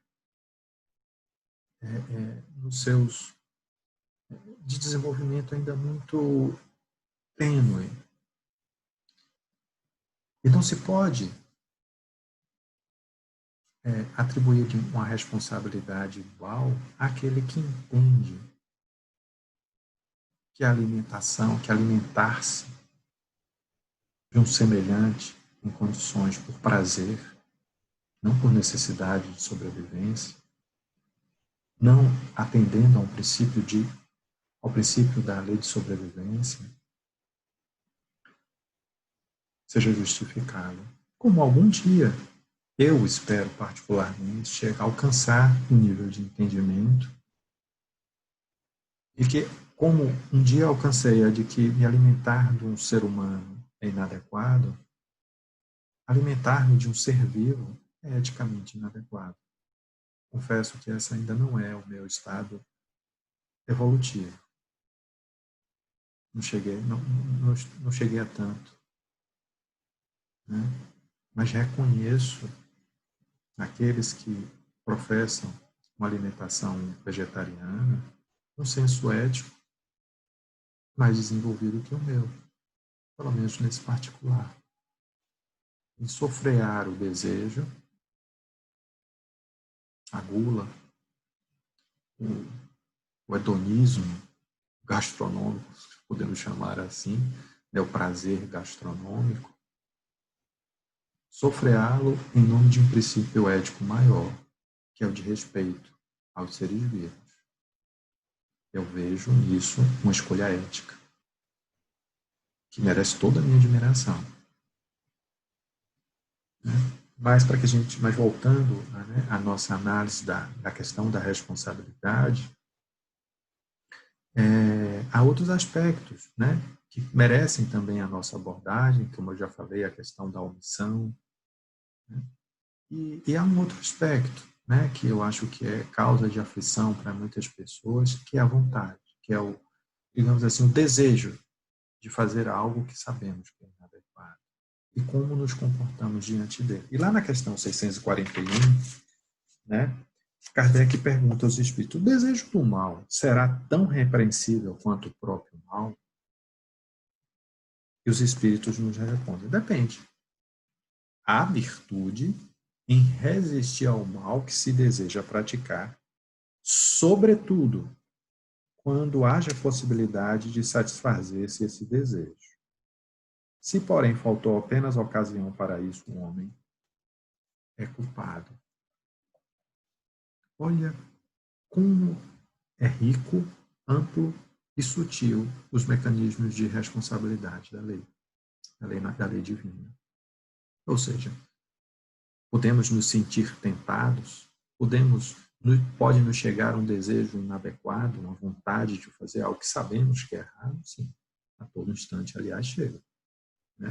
nos seus de desenvolvimento ainda muito tênue. E não se pode atribuir uma responsabilidade igual àquele que entende que a alimentação, que alimentar-se de um semelhante em condições por prazer, não por necessidade de sobrevivência, não atendendo ao princípio da lei de sobrevivência, seja justificável. Como algum dia eu espero particularmente chegar a alcançar um nível de entendimento e que, como um dia alcancei a de que me alimentar de um ser humano é inadequado, alimentar-me de um ser vivo é eticamente inadequado. Confesso que essa ainda não é o meu estado evolutivo. Não cheguei a tanto. Né? Mas reconheço aqueles que professam uma alimentação vegetariana um senso ético mais desenvolvido que o meu, pelo menos nesse particular. Em sofrear o desejo, a gula, o hedonismo gastronômico, podemos chamar assim, né, o prazer gastronômico, sofreá-lo em nome de um princípio ético maior, que é o de respeito aos seres vivos. Eu vejo nisso uma escolha ética, que merece toda a minha admiração. Né? Mas voltando à nossa análise da questão da responsabilidade, há outros aspectos, né, que merecem também a nossa abordagem, como eu já falei, a questão da omissão. Né? E há um outro aspecto, né, que eu acho que é causa de aflição para muitas pessoas, que é a vontade, que é digamos assim, o desejo de fazer algo que sabemos que é inadequado. E como nos comportamos diante dele. E lá na questão 641, né, Kardec pergunta aos espíritos: o desejo do mal será tão repreensível quanto o próprio mal? E os espíritos nos respondem: depende. Há virtude em resistir ao mal que se deseja praticar, sobretudo quando haja possibilidade de satisfazer-se esse desejo. Se, porém, faltou apenas ocasião para isso, o homem é culpado. Olha como é rico, amplo e sutil os mecanismos de responsabilidade da lei divina. Ou seja, podemos nos sentir tentados, pode nos chegar um desejo inadequado, uma vontade de fazer algo que sabemos que é errado, sim. A todo instante, aliás, chega. Né?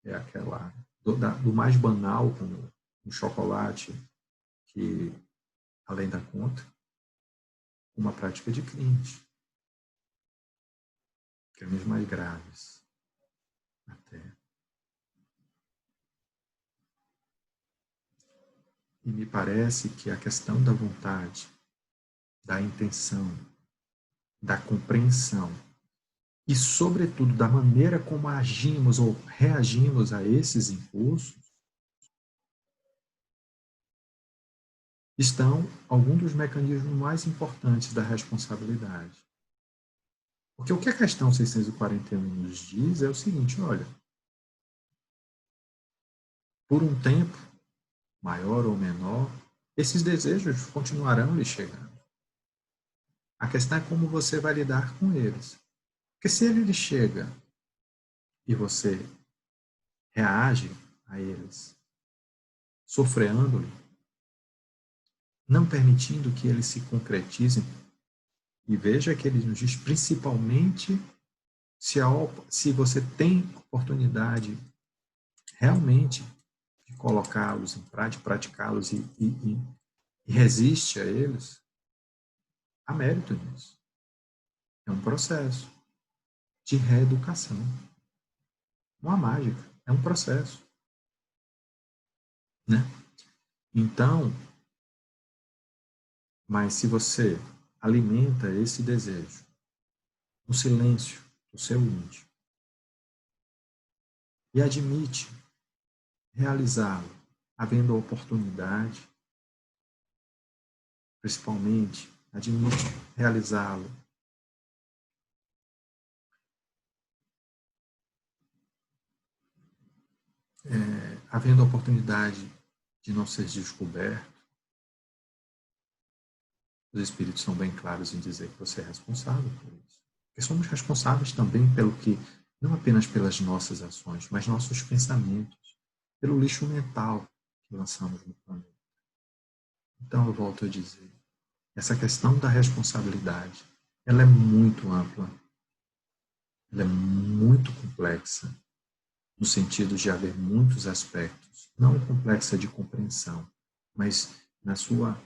É aquela do mais banal, como um chocolate que, além da conta, uma prática de crimes mais graves, até. E me parece que a questão da vontade, da intenção, da compreensão e, sobretudo, da maneira como agimos ou reagimos a esses impulsos, estão alguns dos mecanismos mais importantes da responsabilidade. Porque o que a questão 641 nos diz é o seguinte: olha, por um tempo, maior ou menor, esses desejos continuarão lhe chegando. A questão é como você vai lidar com eles. Porque se ele lhe chega e você reage a eles, sofreando-lhe, não permitindo que eles se concretizem, e veja que ele nos diz principalmente se você tem oportunidade realmente de colocá-los em prática, praticá-los e resiste a eles, há mérito nisso. É um processo de reeducação. Não há mágica, é um processo, né? Então, mas se você alimenta esse desejo no silêncio do seu íntimo e admite realizá-lo, havendo a oportunidade, principalmente, admite realizá-lo havendo a oportunidade de não ser descoberto, os espíritos são bem claros em dizer que você é responsável por isso. Porque somos responsáveis também pelo que, não apenas pelas nossas ações, mas nossos pensamentos, pelo lixo mental que lançamos no planeta. Então, eu volto a dizer, essa questão da responsabilidade, ela é muito ampla, ela é muito complexa, no sentido de haver muitos aspectos, não complexa de compreensão, mas na sua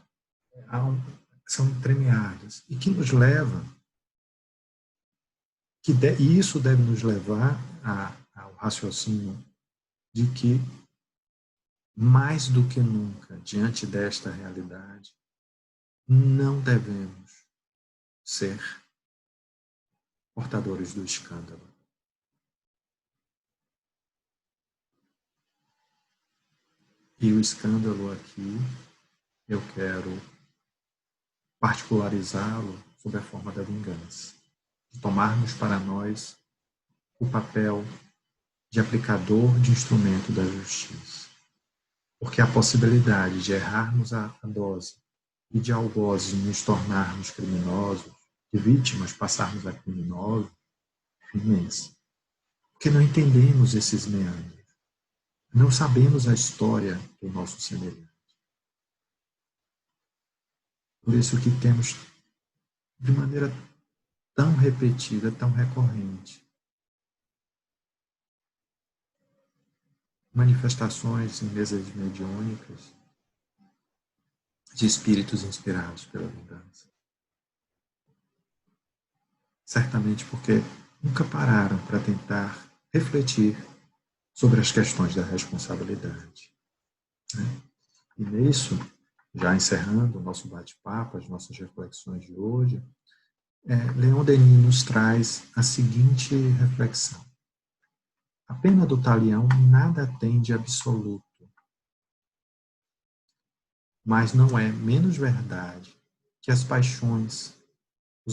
são entremeadas e que nos leva e isso deve nos levar ao raciocínio de que mais do que nunca diante desta realidade não devemos ser portadores do escândalo. E o escândalo aqui eu quero particularizá-lo sob a forma da vingança. De tomarmos para nós o papel de aplicador de instrumento da justiça. Porque a possibilidade de errarmos a dose e de algoz nos tornarmos criminosos, de vítimas passarmos a criminosos, é imensa. Porque não entendemos esses meandros. Não sabemos a história do nosso semelhante. Por isso que temos, de maneira tão repetida, tão recorrente, manifestações em mesas mediúnicas de espíritos inspirados pela vingança. Certamente porque nunca pararam para tentar refletir sobre as questões da responsabilidade. E nisso, já encerrando o nosso bate-papo, as nossas reflexões de hoje, Leon Denis nos traz a seguinte reflexão. A pena do talião nada tem de absoluto, mas não é menos verdade que as paixões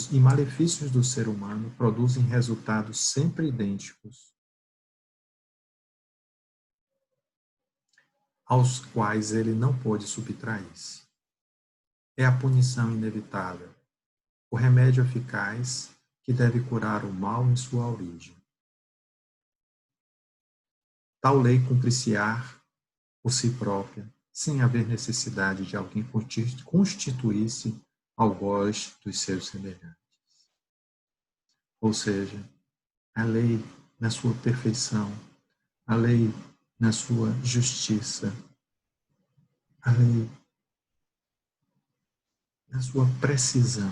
e malefícios do ser humano produzem resultados sempre idênticos, aos quais ele não pôde subtrair-se. É a punição inevitável, o remédio eficaz que deve curar o mal em sua origem. Tal lei cumprir-se-á por si própria, sem haver necessidade de alguém constituir-se algoz dos seus semelhantes. Ou seja, a lei na sua perfeição, a lei na sua justiça, a lei na sua precisão,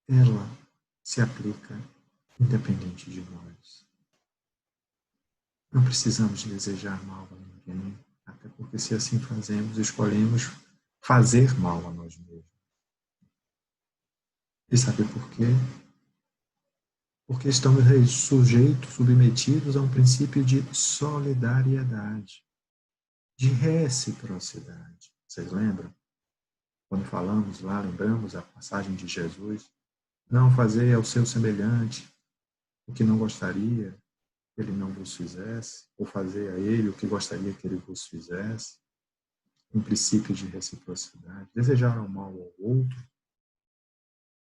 ela se aplica independente de nós. Não precisamos desejar mal a ninguém, até porque se assim fazemos, escolhemos fazer mal a nós mesmos. E sabe por quê? Porque estamos sujeitos, submetidos a um princípio de solidariedade, de reciprocidade. Vocês lembram? Quando falamos lá, lembramos a passagem de Jesus, não fazer ao seu semelhante o que não gostaria que ele não vos fizesse, ou fazer a ele o que gostaria que ele vos fizesse, um princípio de reciprocidade. Desejar o mal ao outro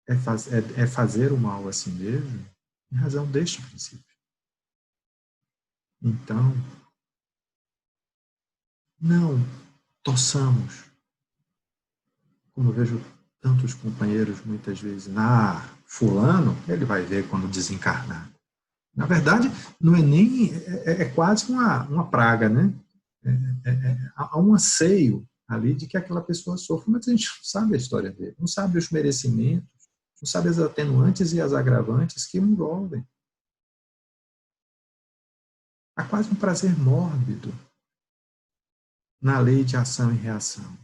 é fazer o mal a si mesmo em razão deste princípio. Então, não torçamos, como eu vejo tantos companheiros muitas vezes, fulano, ele vai ver quando desencarnar. Na verdade, não é nem, é quase uma praga, né? Há um anseio ali de que aquela pessoa sofra, mas a gente não sabe a história dele, não sabe os merecimentos, Não sabe as atenuantes e as agravantes que o envolvem. Há quase um prazer mórbido na lei de ação e reação.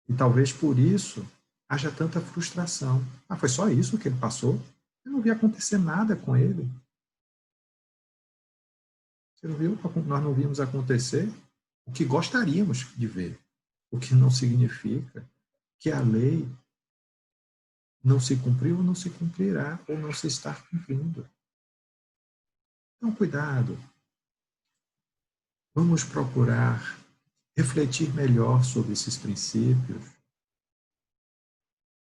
E talvez por isso haja tanta frustração. Ah, foi só isso que ele passou? Eu não vi acontecer nada com ele. Você não viu? Nós não vimos acontecer o que gostaríamos de ver. O que não significa que a lei não se cumpriu ou não se cumprirá, ou não se está cumprindo. Então, cuidado. Vamos procurar refletir melhor sobre esses princípios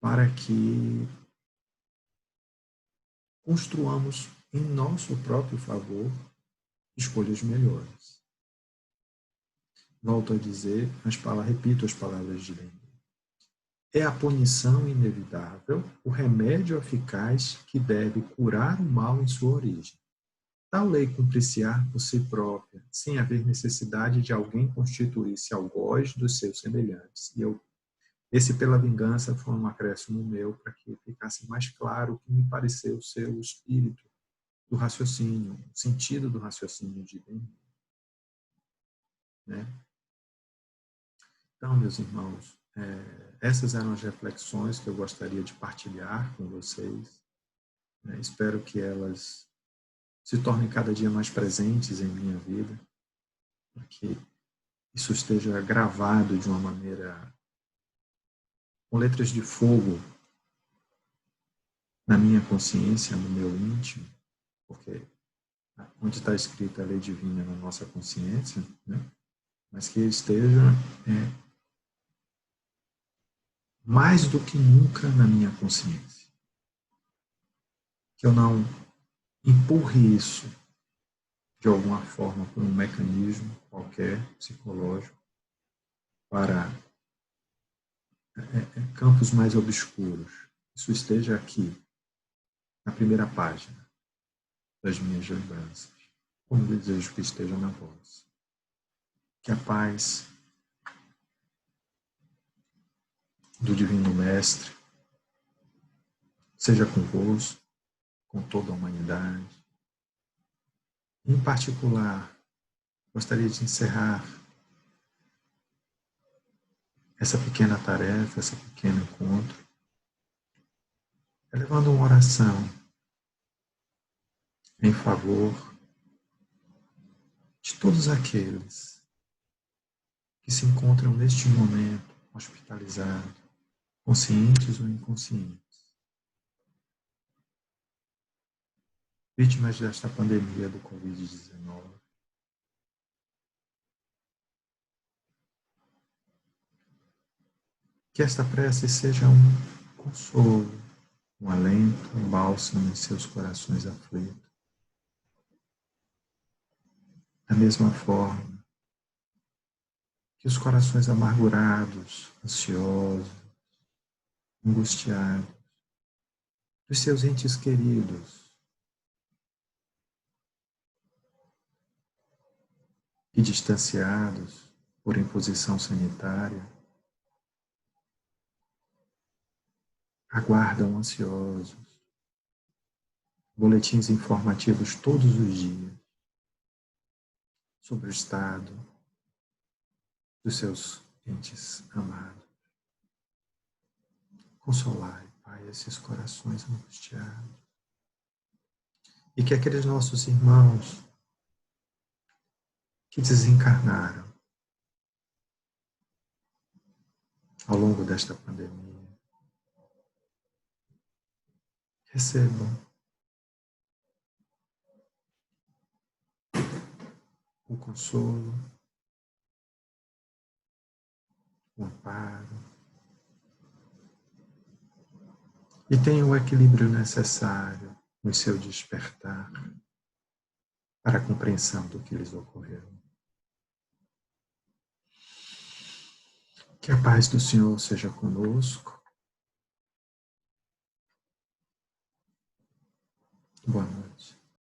para que construamos em nosso próprio favor escolhas melhores. Volto a dizer, repito as palavras de Lenin. É a punição inevitável, o remédio eficaz que deve curar o mal em sua origem. Tal lei cumprir-se-á por si própria, sem haver necessidade de alguém constituir-se algoz dos seus semelhantes. E esse pela vingança foi um acréscimo meu para que ficasse mais claro o que me pareceu ser o espírito do raciocínio, o sentido do raciocínio de Lenin. Né? Então, meus irmãos, essas eram as reflexões que eu gostaria de partilhar com vocês. Espero que elas se tornem cada dia mais presentes em minha vida, para que isso esteja gravado de uma maneira, com letras de fogo, na minha consciência, no meu íntimo, porque onde está escrita a lei divina na nossa consciência, né? Mas que esteja mais do que nunca na minha consciência. Que eu não empurre isso de alguma forma por um mecanismo qualquer, psicológico, para campos mais obscuros. Isso esteja aqui, na primeira página das minhas lembranças, como desejo que esteja na voz. Que a paz do Divino Mestre seja convosco, com toda a humanidade. Em particular, gostaria de encerrar essa pequena tarefa, esse pequeno encontro, elevando uma oração em favor de todos aqueles que se encontram neste momento hospitalizados, conscientes ou inconscientes, vítimas desta pandemia do Covid-19. Que esta prece seja um consolo, um alento, um bálsamo em seus corações aflitos. Da mesma forma que os corações amargurados, ansiosos, angustiados, dos seus entes queridos, e distanciados por imposição sanitária, aguardam ansiosos boletins informativos todos os dias sobre o estado dos seus entes amados. Consolai, Pai, esses corações angustiados. E que aqueles nossos irmãos que desencarnaram ao longo desta pandemia recebam o consolo, o amparo e tenham o equilíbrio necessário no seu despertar para a compreensão do que lhes ocorreu. Que a paz do Senhor seja conosco,